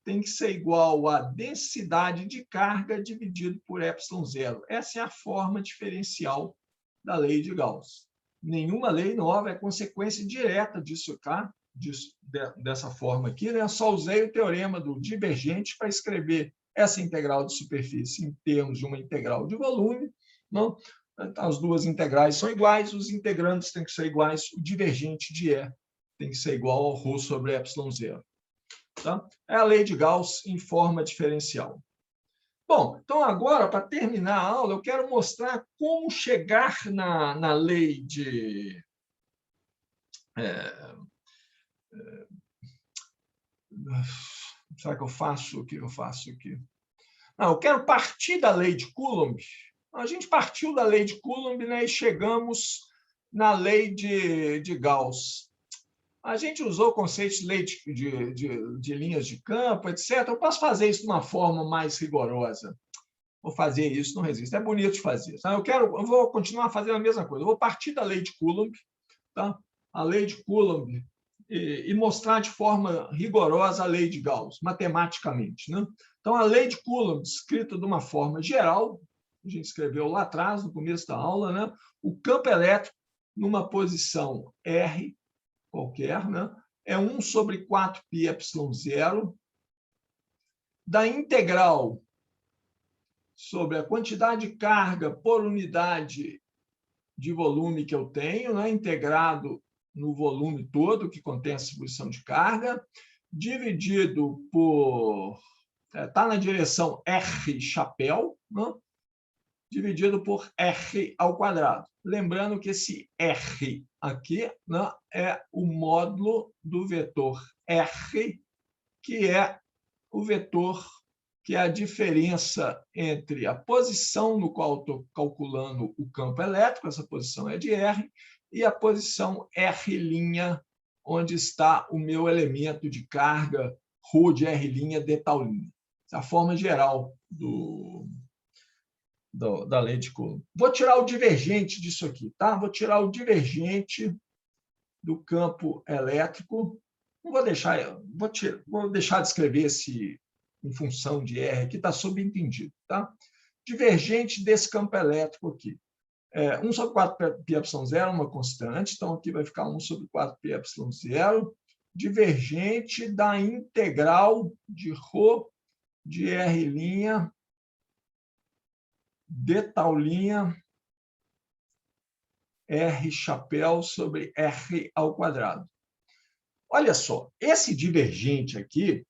tem que ser igual à densidade de carga dividido por ε0. Essa é a forma diferencial da lei de Gauss. Nenhuma lei nova é consequência direta disso, tá? Dessa forma aqui, né? Só usei o teorema do divergente para escrever essa integral de superfície em termos de uma integral de volume. Não? Então, as duas integrais são iguais, os integrandos têm que ser iguais, o divergente de E tem que ser igual ao ρ sobre ε0. Tá? É a lei de Gauss em forma diferencial. Bom, então agora, para terminar a aula, eu quero mostrar como chegar na lei de... Será que eu faço o que eu faço aqui? Não, eu quero partir da lei de Coulomb. A gente partiu da lei de Coulomb, né, e chegamos na lei de Gauss. A gente usou o conceito de lei de linhas de campo, etc. Eu posso fazer isso de uma forma mais rigorosa. Vou fazer isso, não resisto. É bonito de fazer. Tá? Eu vou continuar fazendo a mesma coisa. Eu vou partir da lei de Coulomb, tá? A lei de Coulomb, e mostrar de forma rigorosa a lei de Gauss, matematicamente. Né? Então, a lei de Coulomb, escrita de uma forma geral, a gente escreveu lá atrás, no começo da aula, né? O campo elétrico, numa posição R qualquer, né? É 1 sobre 4πε0 da integral sobre a quantidade de carga por unidade de volume que eu tenho, né? Integrado no volume todo que contém a distribuição de carga, dividido por... Está na direção R chapéu, né? Dividido por R ao quadrado. Lembrando que esse R aqui, né, é o módulo do vetor R, que é o vetor que é a diferença entre a posição no qual estou calculando o campo elétrico, essa posição é de R, e a posição R', onde está o meu elemento de carga, ρ de R' de tal linha. Essa é a forma geral da lei de Coulomb. Vou tirar o divergente disso aqui, tá? Vou tirar o divergente do campo elétrico. Não vou deixar, vou deixar de escrever esse em função de R aqui, está subentendido, tá? Divergente desse campo elétrico aqui. 1 sobre 4πε0 é uma constante, então aqui vai ficar 1 sobre 4πε0, divergente da integral de ρ de R' de tal linha R chapéu sobre R ao quadrado. Olha só, esse divergente aqui,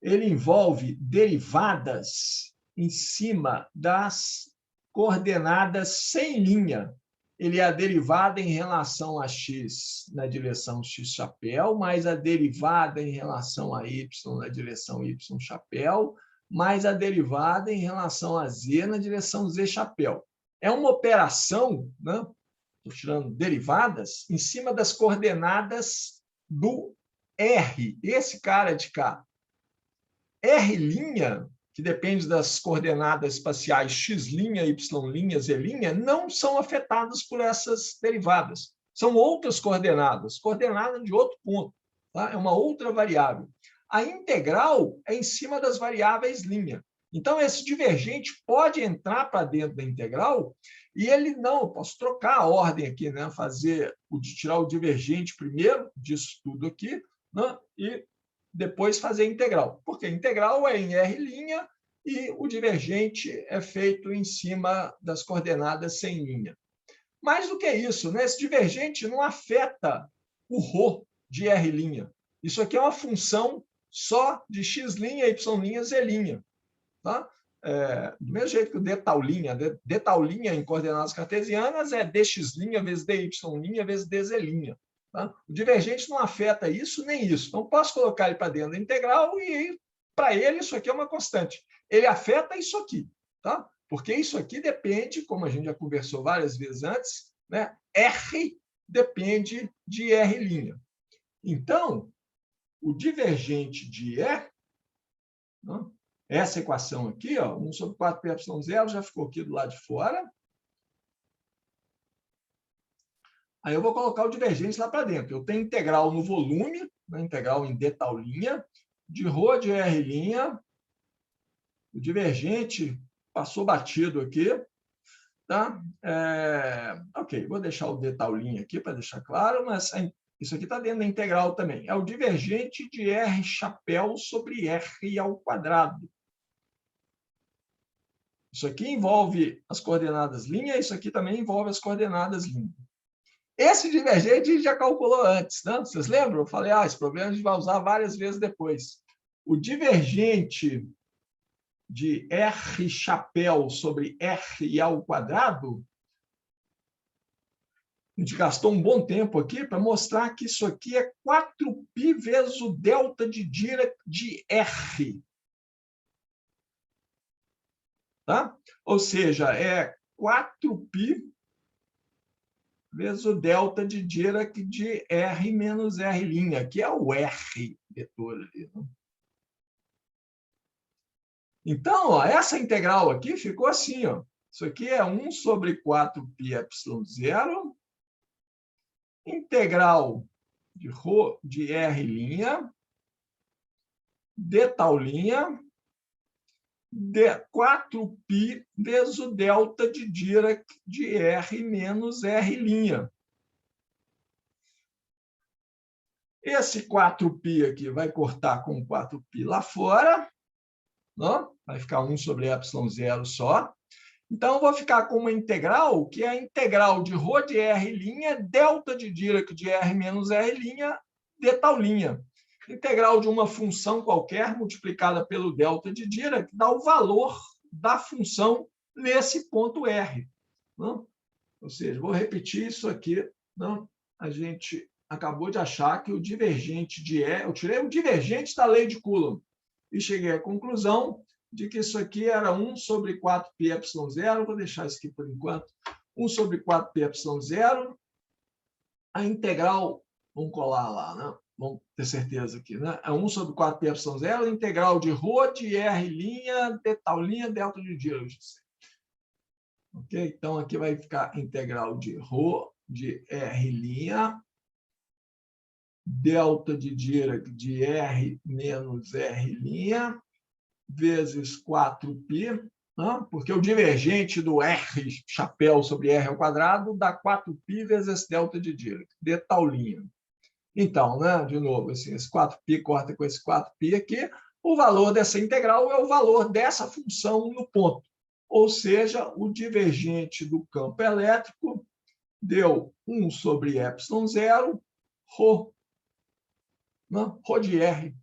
ele envolve derivadas em cima das coordenadas sem linha. Ele é a derivada em relação a x na direção x chapéu, mais a derivada em relação a y na direção y chapéu, mais a derivada em relação a z na direção z chapéu. É uma operação, né? Estou tirando derivadas, em cima das coordenadas do R, esse cara de cá. R', que depende das coordenadas espaciais x', y', z', não são afetadas por essas derivadas. São outras coordenadas, coordenada de outro ponto. Tá? É uma outra variável. A integral é em cima das variáveis linha. Então, esse divergente pode entrar para dentro da integral e ele não, eu posso trocar a ordem aqui, né? Tirar o divergente primeiro disso tudo aqui, né? E depois fazer a integral. Porque a integral é em R' e o divergente é feito em cima das coordenadas sem linha. Mais do que isso, né? Esse divergente não afeta o ρ de R'. Isso aqui é uma função só de x', y', z'. Tá? Do mesmo jeito que o d em coordenadas cartesianas é dx' vezes dy' vezes dz'. Tá? O divergente não afeta isso nem isso. Então, posso colocar ele para dentro da integral e, para ele, isso aqui é uma constante. Ele afeta isso aqui, tá? Porque isso aqui depende, como a gente já conversou várias vezes antes, né? R depende de R'. Então, o divergente de E, né? Essa equação aqui, ó, 1 sobre 4πε0, já ficou aqui do lado de fora. Aí eu vou colocar o divergente lá para dentro. Eu tenho integral no volume, né, integral em d tal linha, de ρ de R'. O divergente passou batido aqui. Tá? Ok, vou deixar o d tal linha aqui para deixar claro, mas isso aqui está dentro da integral também. É o divergente de R chapéu sobre R ao quadrado. Isso aqui envolve as coordenadas linha, isso aqui também envolve as coordenadas linha. Esse divergente a gente já calculou antes, né? Vocês lembram? Eu falei, esse problema a gente vai usar várias vezes depois. O divergente de R chapéu sobre R ao quadrado, a gente gastou um bom tempo aqui para mostrar que isso aqui é 4π vezes o delta de Dirac de R. Tá? Ou seja, é 4π vezes o delta de Dirac de R menos R', que é o R vetor ali. Né? Então, ó, essa integral aqui ficou assim. Ó. Isso aqui é 1 sobre 4πε0, integral de ρ de R', d tal linha, de 4π vezes o delta de Dirac de R menos R'. Esse 4π aqui vai cortar com 4π lá fora, não? Vai ficar 1 sobre ε0 só. Então, eu vou ficar com uma integral, que é a integral de ρ de R', delta de Dirac de R menos R', d tal linha. Integral de uma função qualquer multiplicada pelo delta de Dirac dá o valor da função nesse ponto R. Não? Ou seja, vou repetir isso aqui. Não? A gente acabou de achar que o divergente de E... Eu tirei o divergente da lei de Coulomb e cheguei à conclusão de que isso aqui era 1 sobre 4πε0. Vou deixar isso aqui por enquanto. 1 sobre 4πε0. A integral... Vamos colar lá, né? Vamos ter certeza aqui, né? É 1 sobre 4πε0, integral de ρ de R', d tal linha, delta de Dirac. Ok? Então, aqui vai ficar integral de ρ de R', delta de Dirac de R menos R', vezes 4π, né? Porque o divergente do R chapéu sobre R ao quadrado dá 4π vezes delta de Dirac, d tal linha. Então, né, de novo, assim, esse 4π corta com esse 4π aqui, o valor dessa integral é o valor dessa função no ponto. Ou seja, o divergente do campo elétrico deu 1 sobre ε0, ρ, né, ρ de R.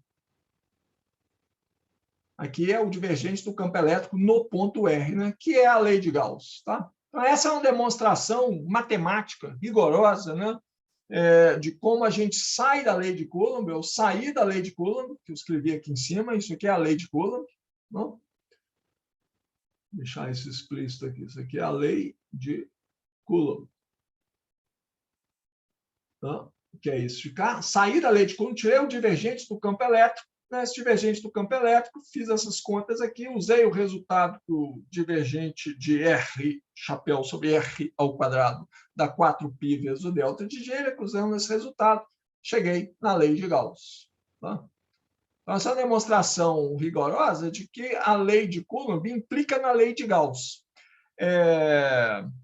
Aqui é o divergente do campo elétrico no ponto R, né, que é a lei de Gauss. Tá? Então, essa é uma demonstração matemática rigorosa, né, de como a gente sai da lei de Coulomb. Eu saí da lei de Coulomb, que eu escrevi aqui em cima, isso aqui é a lei de Coulomb. Não? Vou deixar isso explícito aqui. Isso aqui é a lei de Coulomb. Não? O que é isso? Saí da lei de Coulomb, tirei o divergente do campo elétrico. Esse divergente do campo elétrico, fiz essas contas aqui, usei o resultado do divergente de R chapéu sobre R ao quadrado dá 4π vezes o delta de Dirac, usando esse resultado, cheguei na lei de Gauss. Tá? Então, essa é uma demonstração rigorosa de que a lei de Coulomb implica na lei de Gauss.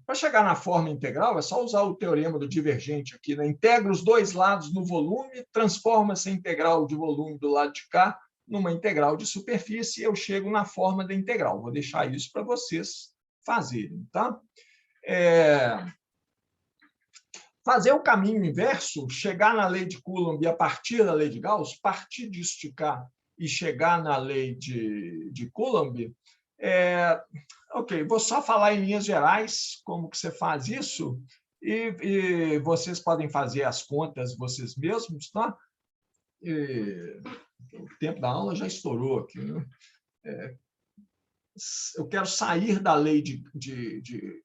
Para chegar na forma integral, é só usar o teorema do divergente aqui, né? Integra os dois lados no volume, transforma essa integral de volume do lado de cá numa integral de superfície e eu chego na forma da integral. Vou deixar isso para vocês fazerem. Tá? Fazer o caminho inverso, chegar na lei de Coulomb e a partir da lei de Gauss, partir disso de cá e chegar na lei de Coulomb, ok, vou só falar em linhas gerais como que você faz isso, e vocês podem fazer as contas vocês mesmos, tá? O tempo da aula já estourou aqui, né? Eu quero sair da lei de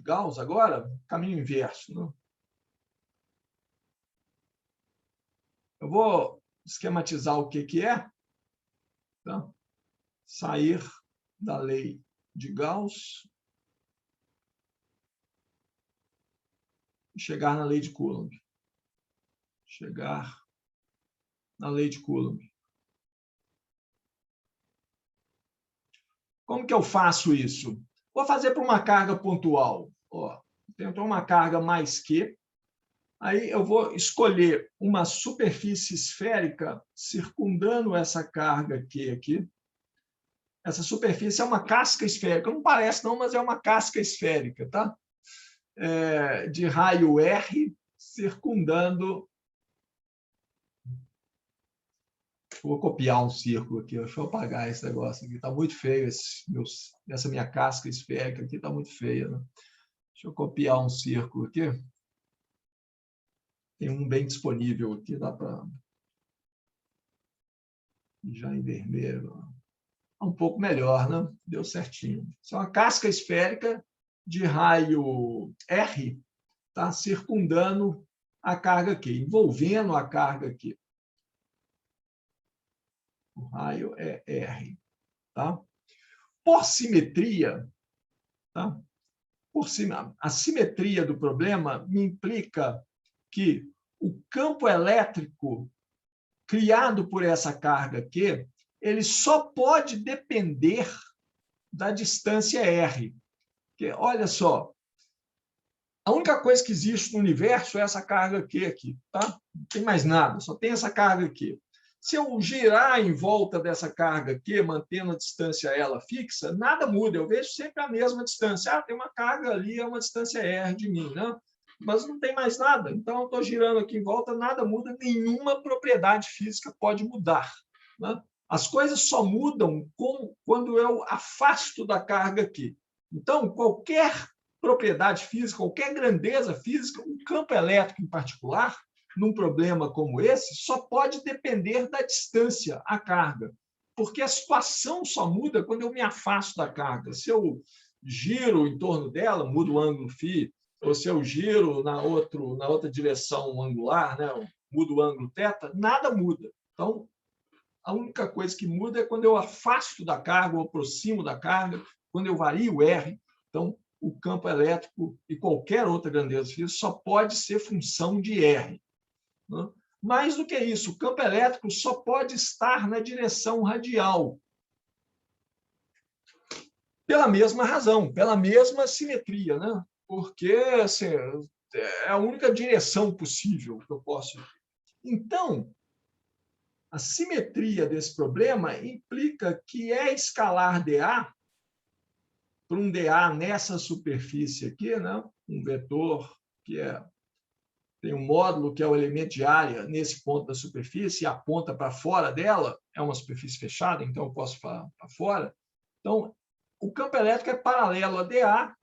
Gauss agora, caminho inverso, né? Eu vou esquematizar o que é, tá? Sair da lei de Gauss e chegar na lei de Coulomb. Chegar na lei de Coulomb. Como que eu faço isso? Vou fazer para uma carga pontual. Tentou uma carga mais Q. Aí eu vou escolher uma superfície esférica circundando essa carga Q aqui. Essa superfície é uma casca esférica. Não parece, não, mas é uma casca esférica, tá? De raio R, circundando. Vou copiar um círculo aqui. Deixa eu apagar esse negócio aqui. Está muito feio. Essa minha casca esférica aqui está muito feia, né? Deixa eu copiar um círculo aqui. Tem um bem disponível aqui, dá para. Já em vermelho. Um pouco melhor, né? Deu certinho. Isso é uma casca esférica de raio R, tá? Circundando a carga aqui, envolvendo a carga aqui. O raio é R. Tá? Por simetria, tá? A simetria do problema me implica que o campo elétrico criado por essa carga Q, ele só pode depender da distância R. Porque, olha só, a única coisa que existe no universo é essa carga Q aqui, tá? Não tem mais nada, só tem essa carga aqui. Se eu girar em volta dessa carga Q, mantendo a distância ela fixa, nada muda, eu vejo sempre a mesma distância. Tem uma carga ali, é uma distância R de mim, né? Mas não tem mais nada. Então, eu estou girando aqui em volta, nada muda, nenhuma propriedade física pode mudar, né? As coisas só mudam quando eu afasto da carga aqui. Então, qualquer propriedade física, qualquer grandeza física, um campo elétrico em particular, num problema como esse, só pode depender da distância à carga, porque a situação só muda quando eu me afasto da carga. Se eu giro em torno dela, mudo o ângulo φ, ou se eu giro na outra direção angular, né, mudo o ângulo θ, nada muda. Então, a única coisa que muda é quando eu afasto da carga, ou aproximo da carga, quando eu vario o R. Então, o campo elétrico e qualquer outra grandeza física só pode ser função de R. Mais do que isso, o campo elétrico só pode estar na direção radial. Pela mesma razão, pela mesma simetria, né? Porque assim, é a única direção possível que eu posso. Então, a simetria desse problema implica que E escalar dA, para um dA nessa superfície aqui, né? Um vetor que tem um módulo que é o elemento de área nesse ponto da superfície e aponta para fora dela, é uma superfície fechada, então eu posso para fora. Então, o campo elétrico é paralelo a dA,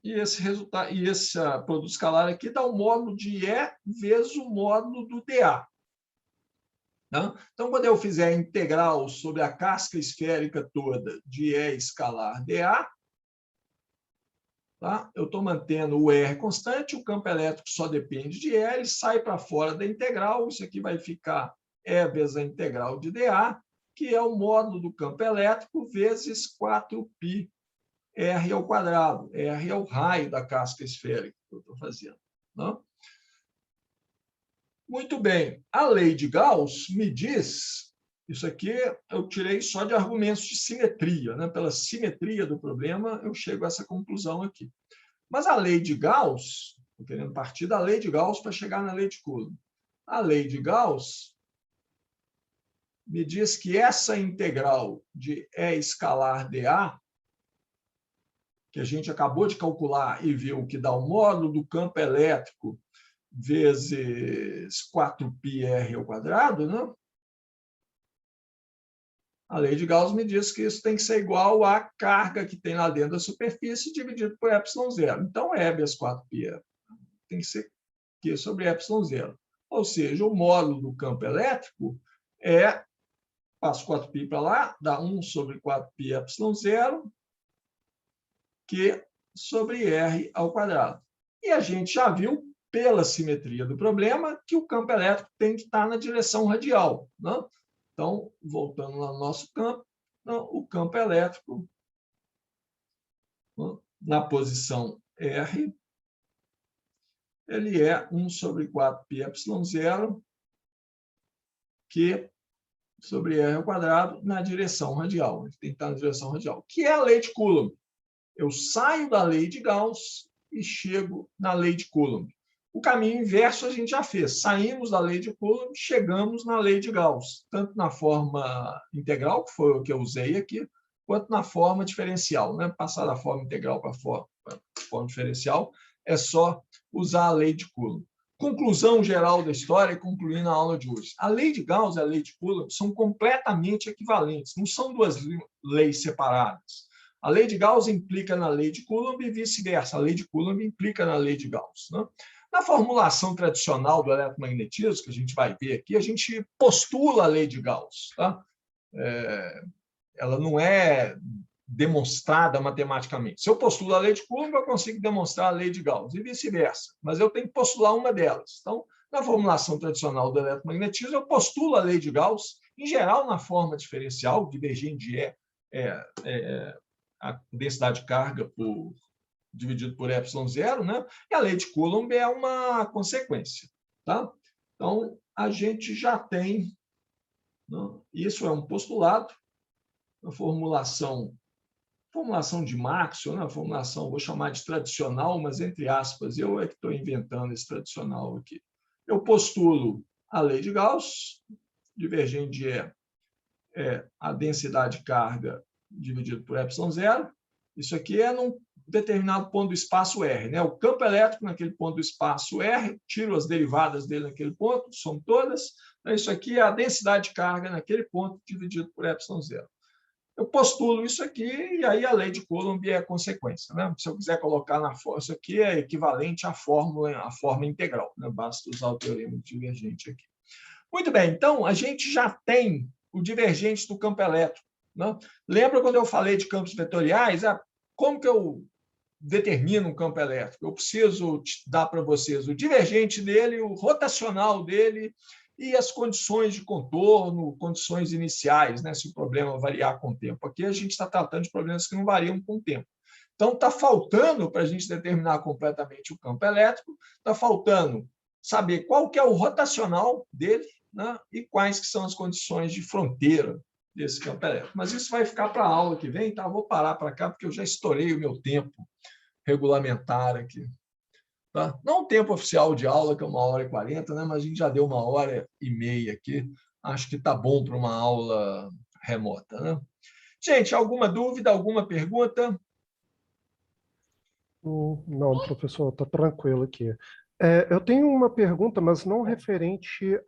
e esse resultado, e esse produto escalar aqui dá o módulo de E vezes o módulo do dA. Então, quando eu fizer a integral sobre a casca esférica toda de E escalar dA, tá? Eu estou mantendo o R constante, o campo elétrico só depende de E, ele sai para fora da integral, isso aqui vai ficar E vezes a integral de dA, que é o módulo do campo elétrico vezes 4π R ao quadrado. R é o raio da casca esférica que eu estou fazendo. Não? Muito bem. A lei de Gauss me diz, isso aqui eu tirei só de argumentos de simetria, né? Pela simetria do problema, eu chego a essa conclusão aqui. Mas a lei de Gauss, estou querendo partir da lei de Gauss para chegar na lei de Coulomb. A lei de Gauss me diz que essa integral de E escalar dA, que a gente acabou de calcular e viu que dá o módulo do campo elétrico vezes 4πr ao quadrado, né? A lei de Gauss me diz que isso tem que ser igual à carga que tem lá dentro da superfície dividido por ε0. Então, E vezes 4π tem que ser Q sobre ε0. Ou seja, o módulo do campo elétrico passo 4π para lá, dá 1 sobre 4π ε0, Q sobre R ao quadrado. E a gente já viu, pela simetria do problema, que o campo elétrico tem que estar na direção radial, né? Então, voltando lá no nosso campo, o campo elétrico, na posição R, ele é 1 sobre 4π ε0, Q sobre R ao quadrado na direção radial. Ele tem que estar na direção radial, que é a lei de Coulomb. Eu saio da lei de Gauss e chego na lei de Coulomb. O caminho inverso a gente já fez. Saímos da lei de Coulomb, chegamos na lei de Gauss, tanto na forma integral, que foi o que eu usei aqui, quanto na forma diferencial, né? Passar da forma integral para a forma diferencial é só usar a lei de Coulomb. Conclusão geral da história, concluindo a aula de hoje. A lei de Gauss e a lei de Coulomb são completamente equivalentes, não são duas leis separadas. A lei de Gauss implica na lei de Coulomb e vice-versa. A lei de Coulomb implica na lei de Gauss, né? Na formulação tradicional do eletromagnetismo, que a gente vai ver aqui, a gente postula a lei de Gauss, tá? Ela não é demonstrada matematicamente. Se eu postulo a lei de Coulomb, eu consigo demonstrar a lei de Gauss, e vice-versa. Mas eu tenho que postular uma delas. Então, na formulação tradicional do eletromagnetismo, eu postulo a lei de Gauss, em geral, na forma diferencial, divergente de a densidade de carga dividido por ε0, né? E a lei de Coulomb é uma consequência, tá? Então, a gente já tem, né? Isso é um postulado, a formulação de Maxwell, né? A formulação, vou chamar de tradicional, mas entre aspas, eu é que estou inventando esse tradicional aqui. Eu postulo a lei de Gauss, divergente de a densidade de carga dividido por ε0. Isso aqui é num determinado ponto do espaço R, né? O campo elétrico naquele ponto do espaço R, tiro as derivadas dele naquele ponto, são todas. Isso aqui é a densidade de carga naquele ponto dividido por ε0. Eu postulo isso aqui e aí a lei de Coulomb é a consequência, né? Se eu quiser colocar na forma, isso aqui é equivalente à forma integral, né? Basta usar o teorema de divergente aqui. Muito bem, então a gente já tem o divergente do campo elétrico, né? Lembra quando eu falei de campos vetoriais? Como que eu determino um campo elétrico? Eu preciso dar para vocês o divergente dele, o rotacional dele e as condições de contorno, condições iniciais, né? Se o problema variar com o tempo. Aqui a gente está tratando de problemas que não variam com o tempo. Então, está faltando, para a gente determinar completamente o campo elétrico, está faltando saber qual que é o rotacional dele, né? E quais que são as condições de fronteira desse campo elétrico. Mas isso vai ficar para a aula que vem, tá? Vou parar para cá, porque eu já estourei o meu tempo regulamentar aqui. Tá? Não o tempo oficial de aula, que é 1h40, né? Mas a gente já deu 1h30 aqui. Acho que está bom para uma aula remota, né? Gente, alguma dúvida, alguma pergunta?
Não, professor, está tranquilo aqui. Eu tenho uma pergunta, mas não referente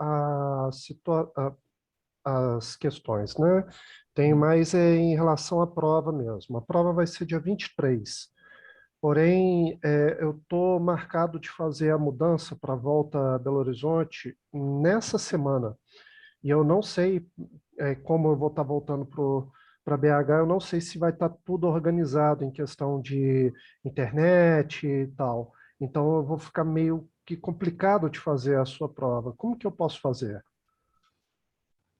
às questões, né? Tem mais em relação à prova mesmo. A prova vai ser dia 23. Porém, eu estou marcado de fazer a mudança para a volta a Belo Horizonte nessa semana. E eu não sei como eu vou estar voltando para BH, eu não sei se vai estar tudo organizado em questão de internet e tal. Então, eu vou ficar meio que complicado de fazer a sua prova. Como que eu posso fazer?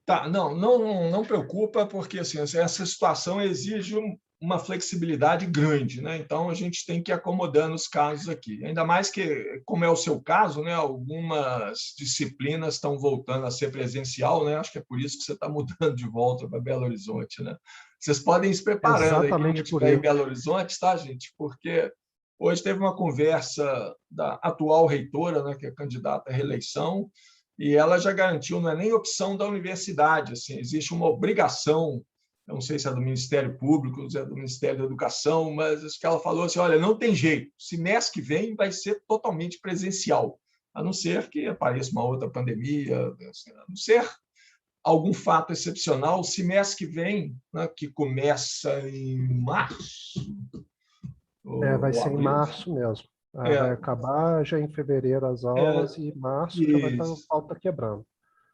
Tá, não preocupa, porque assim, essa situação exige uma flexibilidade grande, né? Então a gente tem que ir acomodando os casos aqui. Ainda mais que, como é o seu caso, né? Algumas disciplinas estão voltando a ser presencial, né? Acho que é por isso que você está mudando de volta para Belo Horizonte, né? Vocês podem ir se preparando aí quando
Exatamente por
estiver em
isso.
Belo Horizonte, tá, gente? Porque hoje teve uma conversa da atual reitora, né? Que é candidata à reeleição. E ela já garantiu, não é nem opção da universidade, assim, existe uma obrigação, eu não sei se é do Ministério Público, se é do Ministério da Educação, mas acho que ela falou assim, olha, não tem jeito, semestre que vem vai ser totalmente presencial, a não ser que apareça uma outra pandemia, a não ser algum fato excepcional. O semestre que vem, né, que começa em março,
Vai
ou
ser em
abril,
março mesmo. Vai
é,
acabar já em fevereiro as aulas
é,
e março já vai estar o
isso.
pau tá quebrando.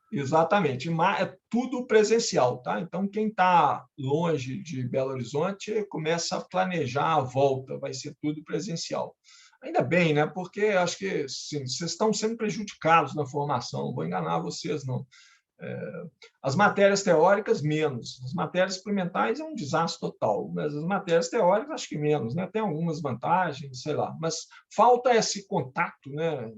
Exatamente, é tudo presencial, tá? Então, quem está longe de Belo Horizonte começa a planejar a volta, vai ser tudo presencial. Ainda bem, né? Porque acho que sim, vocês estão sendo prejudicados na formação, não vou enganar vocês, não. As matérias teóricas, menos. As matérias experimentais é um desastre total, mas as matérias teóricas, acho que menos, né? Tem algumas vantagens, sei lá, mas falta esse contato, né?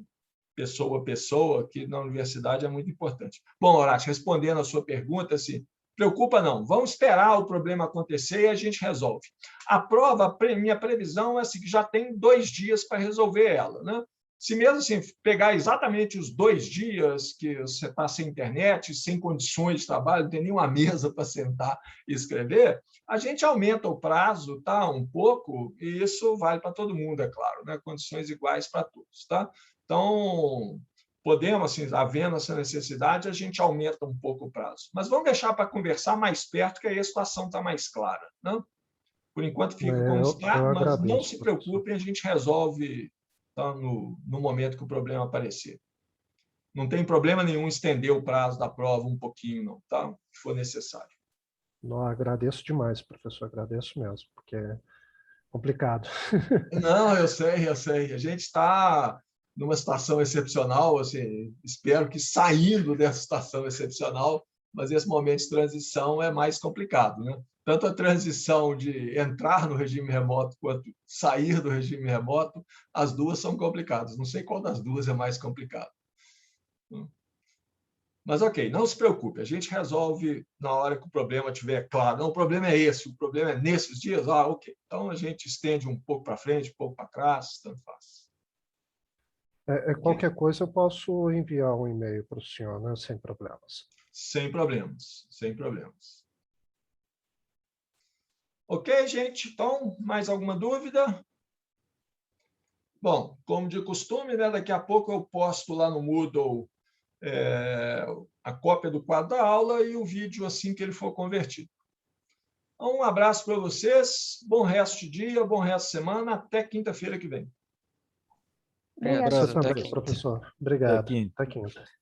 Pessoa a pessoa, que na universidade é muito importante. Bom, Horácio, respondendo a sua pergunta, assim, preocupa não, vamos esperar o problema acontecer e a gente resolve. A prova, minha previsão é assim, que já tem 2 dias para resolver ela, né? Se mesmo assim pegar exatamente os 2 dias que você está sem internet, sem condições de trabalho, não tem nenhuma mesa para sentar e escrever, a gente aumenta o prazo, tá, um pouco, e isso vale para todo mundo, é claro, né? Condições iguais para todos, tá? Então, podemos, assim, havendo essa necessidade, a gente aumenta um pouco o prazo. Mas vamos deixar para conversar mais perto, que aí a situação está mais clara, né? Por enquanto fica como
Eu
está, mas não
agradeço,
se
professor.
preocupem, a gente resolve, tá, no momento que o problema aparecer. Não tem problema nenhum estender o prazo da prova um pouquinho, não, tá? Se for necessário.
Não, agradeço demais, professor, agradeço mesmo, porque é complicado.
Não, eu sei, eu sei. A gente está numa situação excepcional, assim, espero que saindo dessa situação excepcional, mas esse momento de transição é mais complicado, né? Tanto a transição de entrar no regime remoto quanto sair do regime remoto, as duas são complicadas. Não sei qual das duas é mais complicado. Mas, ok, não se preocupe, a gente resolve na hora que o problema estiver claro. Não, o problema é esse, o problema é nesses dias? Ah, ok. Então, a gente estende um pouco para frente, um pouco para trás, tanto faz. Ok?
Qualquer coisa eu posso enviar um e-mail para o senhor, né, sem problemas.
Sem problemas, sem problemas. Ok, gente? Então, mais alguma dúvida? Bom, como de costume, né, daqui a pouco eu posto lá no Moodle a cópia do quadro da aula e o vídeo assim que ele for convertido. Então, um abraço para vocês, bom resto de dia, bom resto de semana, até quinta-feira que vem.
Obrigado,
Você
professor. Até
também,
quinta.
professor.
Até
Obrigado.
quinta.
Até quinta.